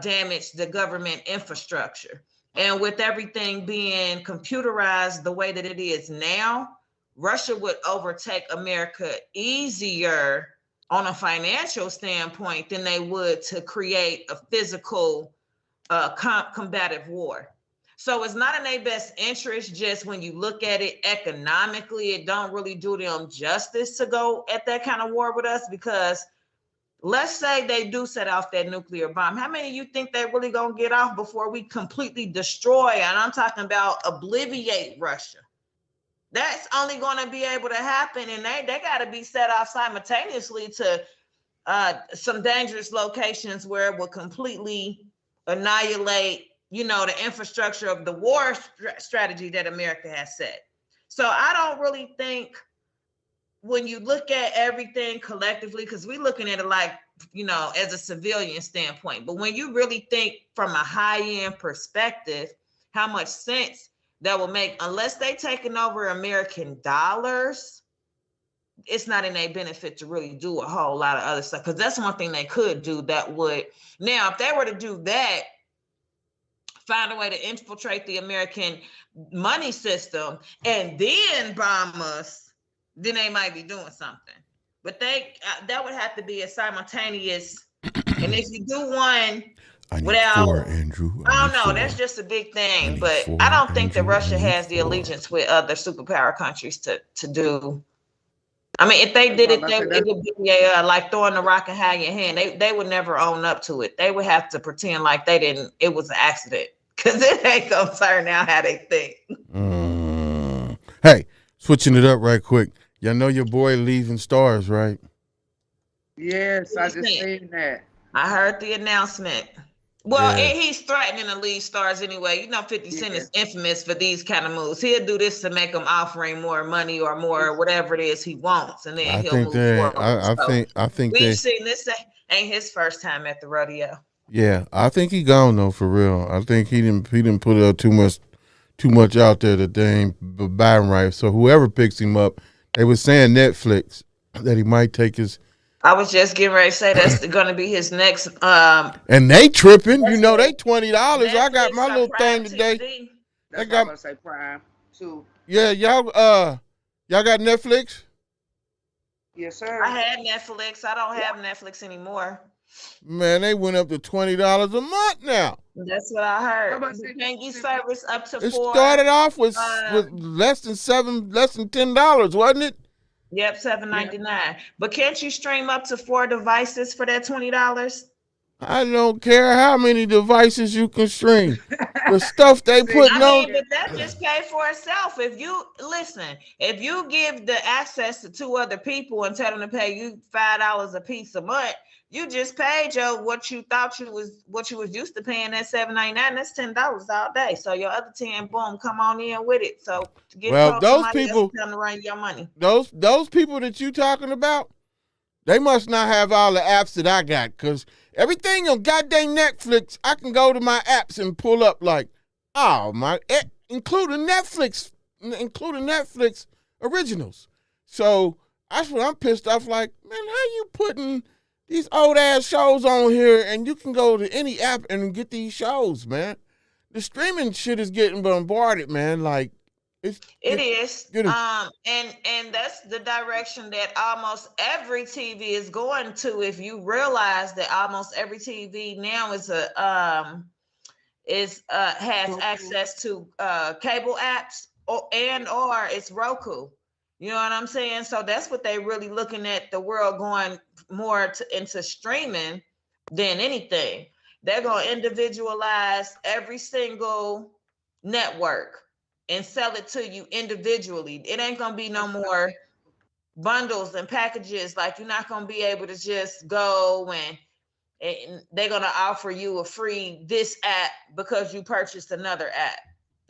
Speaker 2: damage the government infrastructure. And with everything being computerized the way that it is now, Russia would overtake America easier on a financial standpoint than they would to create a physical combative war. So it's not in their best interest. Just when you look at it economically, it don't really do them justice to go at that kind of war with us, because let's say they do set off that nuclear bomb. How many of you think they're really going to get off before we completely destroy? And I'm talking about obliviate Russia. That's only going to be able to happen, and they got to be set off simultaneously to some dangerous locations where it will completely annihilate, you know, the infrastructure of the war strategy that America has set. So I don't really think, when you look at everything collectively, because we're looking at it like, you know, as a civilian standpoint, but when you really think from a high-end perspective, how much sense that will make, unless they taking over American dollars, it's not in their benefit to really do a whole lot of other stuff. Because that's one thing they could do that would, now, if they were to do that, find a way to infiltrate the American money system and then bomb us, then they might be doing something. But that would have to be a simultaneous. And if you do one without,
Speaker 6: Andrew,
Speaker 2: I don't know, that's just a big thing. But I don't think that Russia has the allegiance with other superpower countries to do. I mean, if they did it, it would be like throwing the rock and hiding your hand. They would never own up to it. They would have to pretend like they didn't. It was an accident, because it ain't gonna turn out how they think.
Speaker 6: Hey, switching it up right quick. Y'all know your boy Leaving Stars, right?
Speaker 8: Yes, I just seen that.
Speaker 2: I heard the announcement. Well,
Speaker 6: Yeah.
Speaker 2: and he's threatening to leave stars anyway. You know, 50 Cent
Speaker 8: Yeah.
Speaker 2: is infamous for these kind of moves. He'll do this to make him offering more money or more whatever it is he wants, and then
Speaker 6: I
Speaker 2: he'll
Speaker 6: think
Speaker 2: move
Speaker 6: they.
Speaker 2: forward.
Speaker 6: I think
Speaker 2: We've
Speaker 6: they.
Speaker 2: seen this ain't his first time at the rodeo.
Speaker 6: Yeah, I think he gone though for real. I think he didn't put up too much out there that they ain't buying right. So whoever picks him up, they was saying Netflix that he might take his.
Speaker 2: I was just getting ready to say that's going to be his next.
Speaker 6: And they tripping, you know, they
Speaker 2: Netflix-
Speaker 6: $20. I got my
Speaker 2: Netflix or
Speaker 6: little
Speaker 2: Prime
Speaker 6: thing today.
Speaker 2: TV.
Speaker 8: That's
Speaker 6: I
Speaker 8: what I'm
Speaker 6: got-
Speaker 8: gonna say. Prime too.
Speaker 6: Yeah, y'all got Netflix?
Speaker 8: Yes, sir.
Speaker 2: I had Netflix. I don't have Netflix anymore.
Speaker 6: Man, they went up to $20 a month now.
Speaker 2: That's what I heard.
Speaker 8: How about
Speaker 2: The
Speaker 8: six-
Speaker 2: Thank
Speaker 8: six-
Speaker 2: service up to
Speaker 6: It
Speaker 2: 4.
Speaker 6: started off with
Speaker 2: uh,
Speaker 6: less than $10, wasn't it?
Speaker 2: Yep, $7.99. But can't you stream up to 4 devices for that $20?
Speaker 6: I don't care how many devices you can stream. The stuff they putting
Speaker 2: I
Speaker 6: on.
Speaker 2: mean, but that just paid for itself. If you give the access to 2 other people and tell them to pay you $5 a piece a month, you just paid what you was used to paying at $7.99. That's $10 all day. So your other 10, boom, come on in with it. So to get
Speaker 6: Well,
Speaker 2: told
Speaker 6: those
Speaker 2: somebody else
Speaker 6: people-
Speaker 2: to come to run your money.
Speaker 6: Those people that you talking about, they must not have all the apps that I got, because everything on goddamn Netflix, I can go to my apps and pull up like, including Netflix originals. So that's what I'm pissed off. Like, man, how you putting these old ass shows on here and you can go to any app and get these shows, man? The streaming shit is getting bombarded, man. Like,
Speaker 2: It is.
Speaker 6: Get 'em.
Speaker 2: And that's the direction that almost every TV is going to. If you realize that almost every TV now has access to cable apps or it's Roku. You know what I'm saying? So that's what they really looking at, the world going more into streaming than anything. They're going to individualize every single network and sell it to you individually. It ain't gonna be no more bundles and packages. Like, you're not gonna be able to just go and they're gonna offer you a free this app because you purchased another app.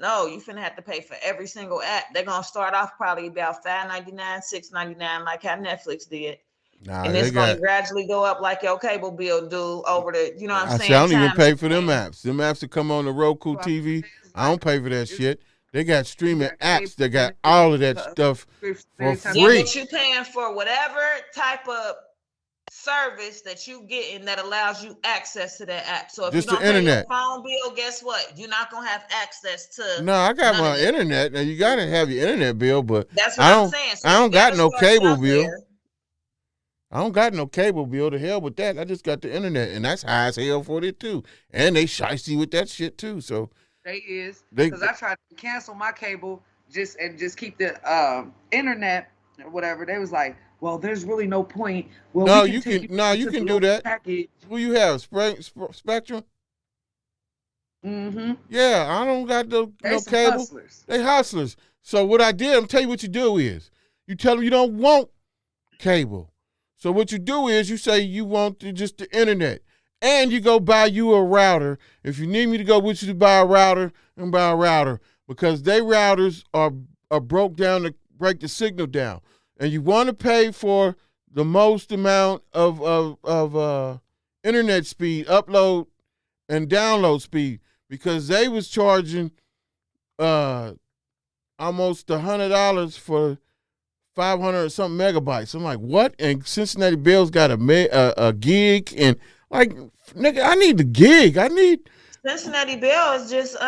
Speaker 2: No, you finna have to pay for every single app. They're gonna start off probably about $5.99, $6.99, like how Netflix did.
Speaker 6: nah,
Speaker 2: And
Speaker 6: they
Speaker 2: it's gonna
Speaker 6: got.
Speaker 2: gradually go up like your cable bill do over the, you know what I'm
Speaker 6: I
Speaker 2: saying?
Speaker 6: say I don't even
Speaker 2: times
Speaker 6: pay for them
Speaker 2: 10.
Speaker 6: apps. Them apps that come on the Roku TV, I don't pay for that shit. They got streaming apps that got all of that stuff for
Speaker 2: Yeah,
Speaker 6: free.
Speaker 2: but you paying for whatever type of service that you getting that allows you access to that app. So if
Speaker 6: Just
Speaker 2: you
Speaker 6: the
Speaker 2: don't pay your
Speaker 6: internet.
Speaker 2: phone bill, guess what? You're not gonna have access to.
Speaker 6: No, I got
Speaker 2: none
Speaker 6: my
Speaker 2: of it.
Speaker 6: internet. Now you gotta have your internet bill, but
Speaker 2: That's what
Speaker 6: I
Speaker 2: I'm
Speaker 6: don't.
Speaker 2: saying. So
Speaker 6: I
Speaker 2: you
Speaker 6: don't got
Speaker 2: gotta
Speaker 6: no
Speaker 2: start
Speaker 6: cable bill.
Speaker 2: somewhere.
Speaker 6: I don't got no cable bill. To hell with that. I just got the internet, and that's high as hell for it too. And they shicey with that shit too. So
Speaker 8: They is
Speaker 6: They-
Speaker 8: because I tried to cancel my cable just keep the internet or whatever. They was like, well, there's really no point. Well,
Speaker 6: No,
Speaker 8: we
Speaker 6: you
Speaker 8: take
Speaker 6: can- no, you
Speaker 8: to
Speaker 6: can
Speaker 8: the
Speaker 6: do
Speaker 8: local
Speaker 6: that.
Speaker 8: package.
Speaker 6: who you have? Spectrum?
Speaker 8: Mm-hmm.
Speaker 6: Yeah, I don't got no
Speaker 8: Some
Speaker 6: cable.
Speaker 8: hustlers.
Speaker 6: They hustlers. So what I did, I'm tell you what you do is you tell them you don't want cable. So what you do is you say you want just the internet, and you go buy you a router. If you need me to go with you to buy a router, and buy a router, because they routers are broke down to break the signal down, and you want to pay for the most amount of internet speed, upload and download speed, because they was charging almost $100 for 500 or something megabytes. I'm like, what? And Cincinnati Bell's got a gig, and like, nigga, I need the gig. I need.
Speaker 2: Cincinnati Bell is just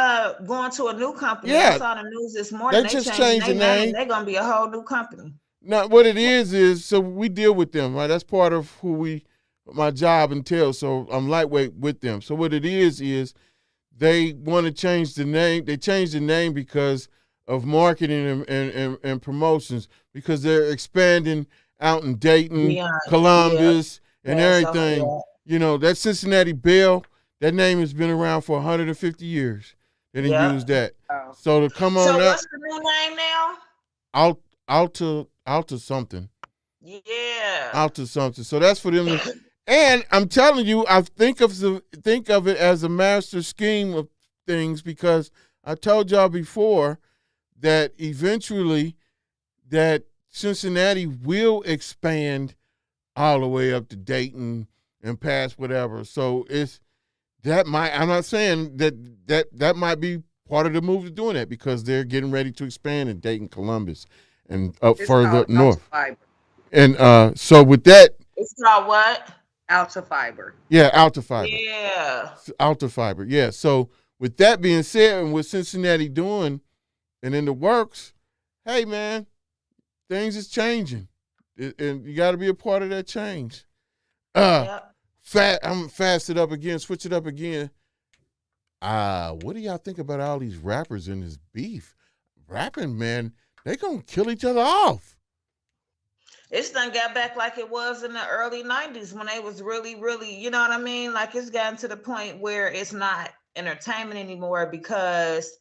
Speaker 2: going to a new company.
Speaker 6: Yeah.
Speaker 2: I saw the news this morning.
Speaker 6: They just changed the
Speaker 2: their
Speaker 6: name.
Speaker 2: They're gonna be a whole new company.
Speaker 6: Now, what it is so we deal with them, right? That's part of my job entails. So I'm lightweight with them. So what it is they want to change the name. They changed the name because of marketing and promotions, because they're expanding out in Dayton,
Speaker 2: Beyond,
Speaker 6: Columbus, and
Speaker 2: Yeah, so,
Speaker 6: everything.
Speaker 2: yeah.
Speaker 6: You know, that Cincinnati Bell, that name has been around for 150 years. They didn't
Speaker 2: Yeah.
Speaker 6: use that.
Speaker 8: Oh.
Speaker 6: So to come on
Speaker 2: So
Speaker 6: up,
Speaker 2: what's the new name now?
Speaker 6: Alta something.
Speaker 2: Yeah.
Speaker 6: Alta something. So that's for them. And I'm telling you, I think of it as a master scheme of things because I told y'all before that eventually that Cincinnati will expand all the way up to Dayton and past whatever. So I'm not saying that might be part of the move to doing that because they're getting ready to expand in Dayton, Columbus, and up further north.
Speaker 8: Fiber.
Speaker 6: And so with that,
Speaker 2: It's called what?
Speaker 8: Alta Fiber.
Speaker 6: yeah, Alta Fiber.
Speaker 2: Yeah.
Speaker 6: Alta Fiber, yeah. So with that being said, and what Cincinnati doing and in the works, hey man, things is changing, and you got to be a part of that change.
Speaker 2: Yep.
Speaker 6: I'm fast it up again, switch it up again. What do y'all think about all these rappers in this beef? Rapping, man, they gonna kill each other off.
Speaker 2: It's done got back like it was in the early 90s when they was really, really, you know what I mean? Like it's gotten to the point where it's not entertainment anymore because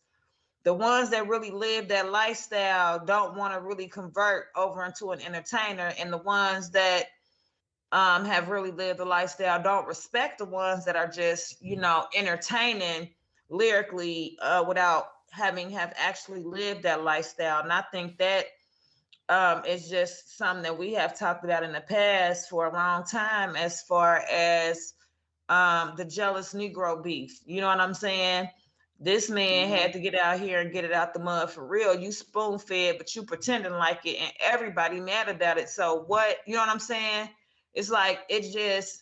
Speaker 2: the ones that really live that lifestyle don't want to really convert over into an entertainer, and the ones that have really lived the lifestyle don't respect the ones that are just, you know, entertaining lyrically without have actually lived that lifestyle. And I think that it's just something that we have talked about in the past for a long time as far as the jealous Negro beef. You know what I'm saying? This man had to get out here and get it out the mud for real. You spoon fed, but you pretending like it, and everybody mad about it. So what, you know what I'm saying? It's like, it's just,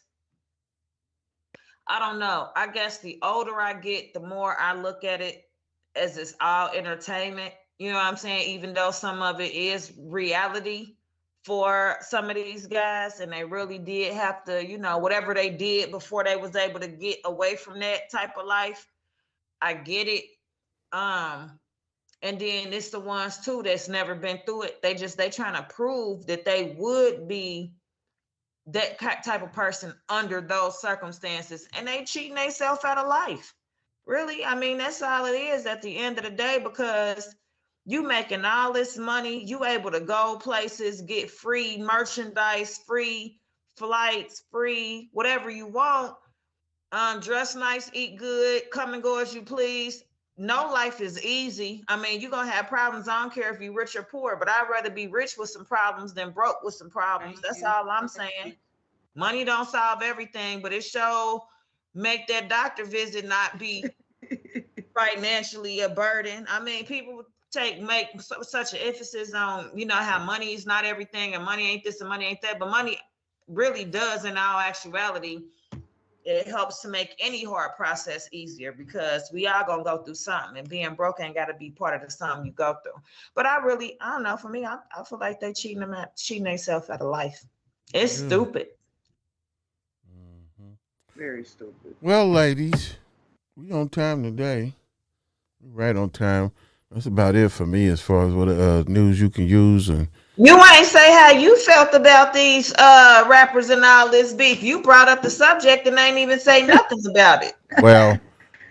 Speaker 2: I don't know. I guess the older I get, the more I look at it as it's all entertainment. You know what I'm saying? Even though some of it is reality for some of these guys, and they really did have to, you know, whatever they did before they was able to get away from that type of life. I get it. And then it's the ones too that's never been through it. They trying to prove that they would be that type of person under those circumstances, and they cheating themselves out of life. Really, I mean, that's all it is at the end of the day, because you making all this money, you able to go places, get free merchandise, free flights, free whatever you want, dress nice, eat good, come and go as you please. No life is easy. I mean, you're gonna have problems. I don't care if you're rich or poor, but I'd rather be rich with some problems than broke with some problems. That's all I'm saying. Money don't solve everything, but it sure make that doctor visit not be financially a burden. I mean, people make such an emphasis on, you know, how money is not everything and money ain't this and money ain't that, but money really does, in all actuality, it helps to make any hard process easier, because we all gonna go through something, and being broke ain't gotta be part of the something you go through. But I don't know, for me, I feel like they cheating themselves out of life. It's stupid.
Speaker 8: Very stupid.
Speaker 6: Well, ladies, we on time today. We right on time. That's about it for me as far as what news you can use. And
Speaker 2: you ain't say how you felt about these rappers and all this beef. You brought up the subject and ain't even say nothing about it.
Speaker 6: Well,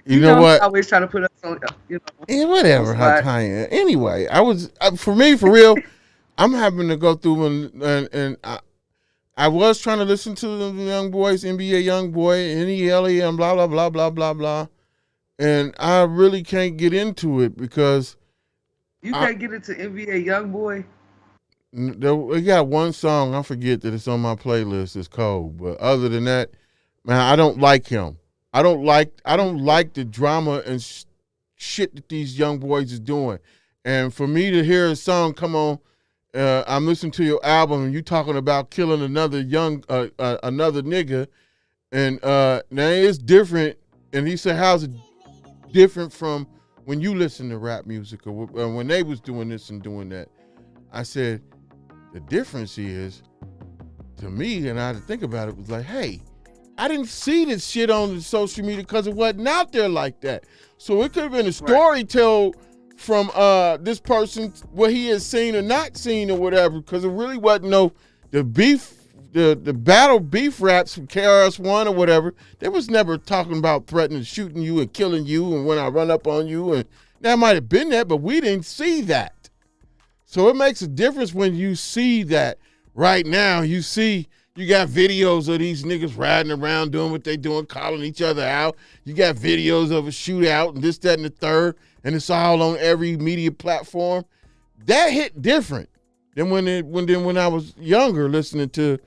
Speaker 6: you know what?
Speaker 8: Always trying to put us on, you know.
Speaker 6: Yeah, whatever. Anyway, for real, I'm having to go through and I was trying to listen to the young boys, NBA young boy, NELE, and blah blah blah blah blah blah, and I really can't get into it because
Speaker 8: you can't get into NBA young boy.
Speaker 6: We got one song, I forget that it's on my playlist. It's cold, but other than that, man, I don't like him. I don't like the drama and shit that these young boys is doing. And for me to hear a song come on, I'm listening to your album and you talking about killing another another nigga, and now it's different. And he said, how's it different from when you listen to rap music or when they was doing this and doing that? I said, the difference is, to me, and I had to think about it, was like, hey, I didn't see this shit on the social media because it wasn't out there like that. So it could have been a story told from this person, what he has seen or not seen or whatever, because it really wasn't the beef, the battle beef raps from KRS-One or whatever. They was never talking about threatening shooting you and killing you and when I run up on you, and that might have been that, but we didn't see that. So it makes a difference when you see that right now. You see You got videos of these niggas riding around doing what they doing, calling each other out. You got videos of a shootout and this, that, and the third, and it's all on every media platform. That hit different than when I was younger listening to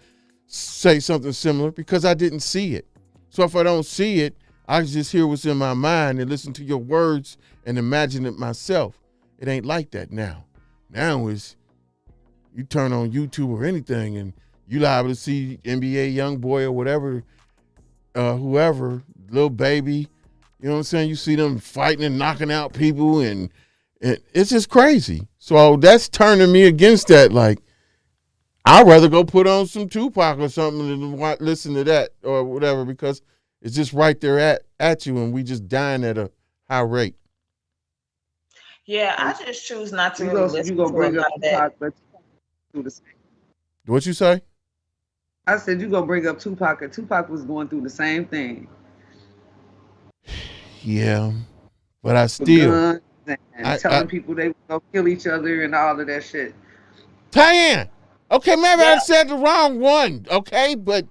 Speaker 6: say something similar because I didn't see it. So if I don't see it, I just hear what's in my mind and listen to your words and imagine it myself. It ain't like that now. Now is you turn on YouTube or anything and you liable to see NBA YoungBoy or whatever, whoever, Lil Baby. You know what I'm saying? You see them fighting and knocking out people and it's just crazy. So that's turning me against that. Like, I'd rather go put on some Tupac or something than listen to that or whatever because it's just right there at you and we just dying at a high rate.
Speaker 2: Yeah, I just choose not to
Speaker 8: You
Speaker 2: really
Speaker 8: go
Speaker 2: listen
Speaker 8: bring
Speaker 2: to a
Speaker 8: up
Speaker 2: lot of that.
Speaker 8: Tupac, but do the same.
Speaker 6: What you say?
Speaker 8: I said you gonna bring up Tupac, and Tupac was going through the same thing.
Speaker 6: Yeah, but I
Speaker 8: With
Speaker 6: still.
Speaker 8: guns and telling people they were gonna kill each other and all of that shit.
Speaker 6: Tyann, okay, maybe I
Speaker 2: Yeah.
Speaker 6: said the wrong one, okay, but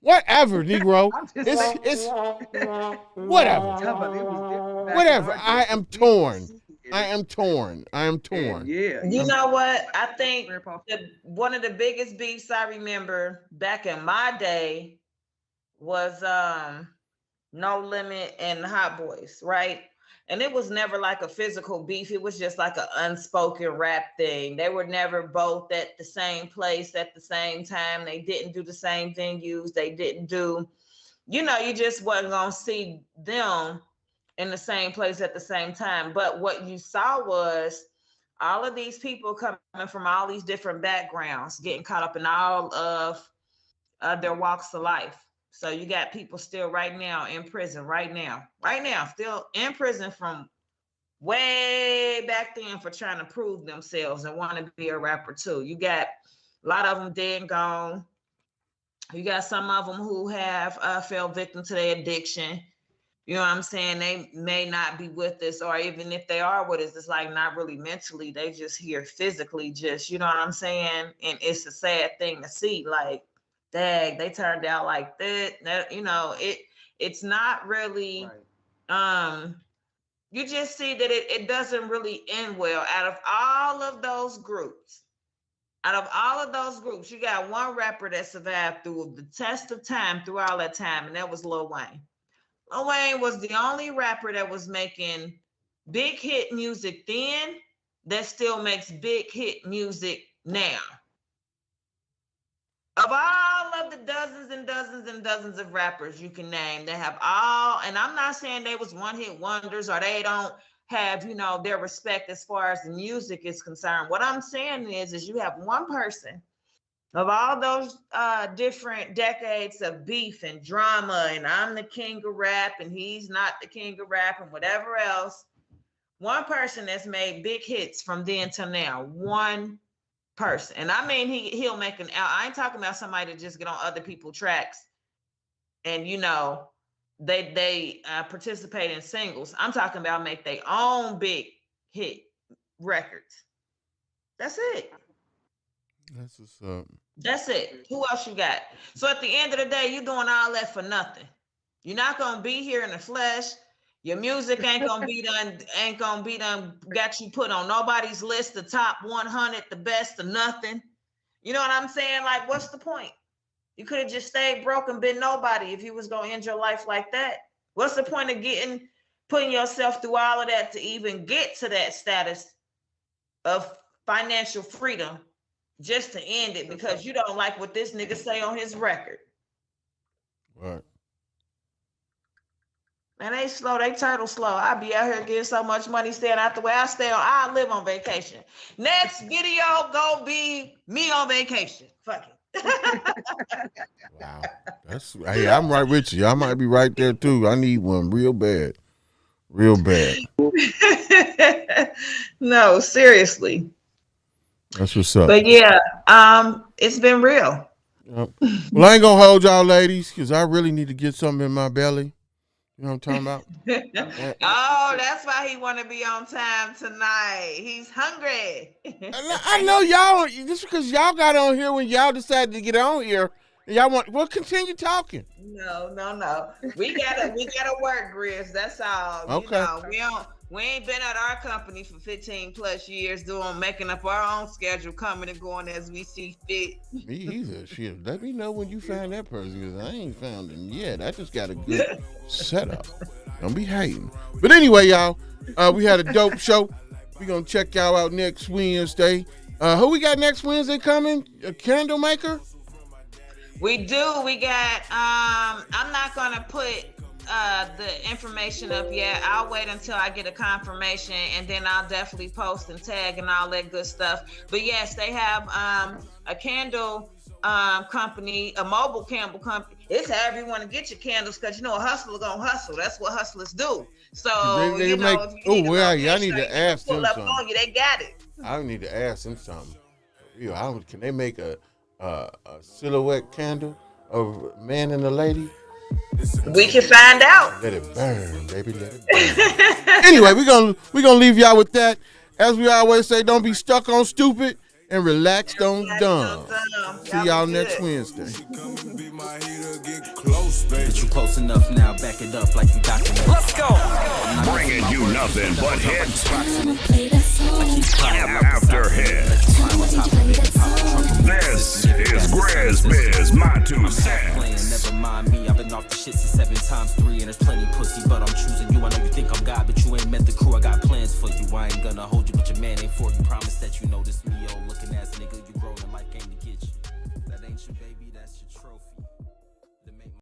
Speaker 6: whatever, Negro.
Speaker 8: I'm just
Speaker 6: It's
Speaker 8: saying.
Speaker 6: whatever.
Speaker 8: Talking about it was different back in
Speaker 6: Whatever.
Speaker 8: our
Speaker 6: I
Speaker 8: day.
Speaker 6: am
Speaker 8: We
Speaker 6: torn.
Speaker 8: didn't see it.
Speaker 6: I am torn. I am torn.
Speaker 8: Yeah.
Speaker 2: You know what? I think one of the biggest beefs I remember back in my day was No Limit and Hot Boys, right? And it was never like a physical beef. It was just like an unspoken rap thing. They were never both at the same place at the same time. They didn't do the same venues. They didn't do, you just wasn't gonna see them in the same place at the same time. But what you saw was all of these people coming from all these different backgrounds, getting caught up in all of their walks of life. So you got people still right now in prison, right now, still in prison from way back then for trying to prove themselves and want to be a rapper too. You got a lot of them dead and gone. You got some of them who have fell victim to their addiction. You know what I'm saying? They may not be with us, or even if they are with us, it's like not really mentally. They just here physically, just, you know what I'm saying? And it's a sad thing to see. Like, dang, they turned out like that. It's not really, you just see that it doesn't really end well. Out of all of those groups, you got one rapper that survived through the test of time, through all that time, and that was Lil Wayne. Lil Wayne was the only rapper that was making big hit music then that still makes big hit music now. Of all of the dozens and dozens and dozens of rappers you can name that have all, and I'm not saying they was one hit wonders or they don't have, their respect as far as the music is concerned. What I'm saying is you have one person of all those different decades of beef and drama, and I'm the king of rap and he's not the king of rap and whatever else. One person that's made big hits from then till now. One person. And I mean, he'll make an album. I ain't talking about somebody that just get on other people's tracks and, they participate in singles. I'm talking about make their own big hit records. That's it.
Speaker 6: That's what's up.
Speaker 2: That's it. Who else you got? So at the end of the day, you're doing all that for nothing. You're not gonna be here in the flesh. Your music ain't gonna be done, got you put on nobody's list, the top 100, the best of nothing. You know what I'm saying? Like, what's the point? You could have just stayed broke and been nobody if you was gonna end your life like that. What's the point of putting yourself through all of that to even get to that status of financial freedom just to end it because you don't like what this nigga say on his record?
Speaker 6: Right.
Speaker 2: Man, they slow, they turtle slow. I be out here getting so much money staying out the way. I live on vacation. Next video gonna be me on vacation. Fuck it.
Speaker 6: Wow. Hey, I'm right with you. I might be right there too. I need one real bad. Real bad.
Speaker 2: No, seriously.
Speaker 6: That's what's up.
Speaker 2: But yeah, it's been real.
Speaker 6: Yep. Well, I ain't gonna hold y'all ladies because I really need to get something in my belly. You know what I'm talking about?
Speaker 2: Oh, that's why he want to be on time tonight. He's hungry.
Speaker 6: I know y'all, just because y'all got on here when y'all decided to get on here, and y'all well, continue talking.
Speaker 2: No. We gotta work, Grizz. That's all.
Speaker 6: Okay.
Speaker 2: You know, we ain't been at our company for 15 plus years making up our own schedule, coming and going as we see fit.
Speaker 6: Me either. Shit, let me know when you find that person, because I ain't found him yet. I just got a good setup. Don't be hating. But anyway, y'all, we had a dope show. We gonna check y'all out next Wednesday. Who we got next Wednesday coming? A candle maker?
Speaker 2: We do. We got. I'm not gonna put the information up yet. I'll wait until I get a confirmation, and then I'll definitely post and tag and all that good stuff. But yes, they have a candle company, a mobile candle company. It's however you want to get your candles, because a hustler gonna hustle. That's what hustlers do. So
Speaker 6: They
Speaker 2: if you need
Speaker 6: I need to ask them
Speaker 2: pull up
Speaker 6: something.
Speaker 2: on you, they got it.
Speaker 6: I need to ask them something. Can they make a silhouette candle of a man and a lady?
Speaker 2: We can find out.
Speaker 6: Let it burn, baby. Let it burn. Anyway, we're gonna leave y'all with that. As we always say, don't be stuck on stupid and relaxed on dumb. See y'all next Wednesday.
Speaker 9: But you close enough now, back it up like you got it. Let's go.
Speaker 3: Bringing you nothing but hits
Speaker 9: After
Speaker 3: hits. This is GRIZZBIZ, my 2 cents.
Speaker 9: Never mind me, I've been off the shit since 7 times 3, and there's plenty pussy, but I'm choosing you. I know you think I'm God, but you ain't met the crew. I got plans for you. I ain't gonna hold you, but your man ain't for you.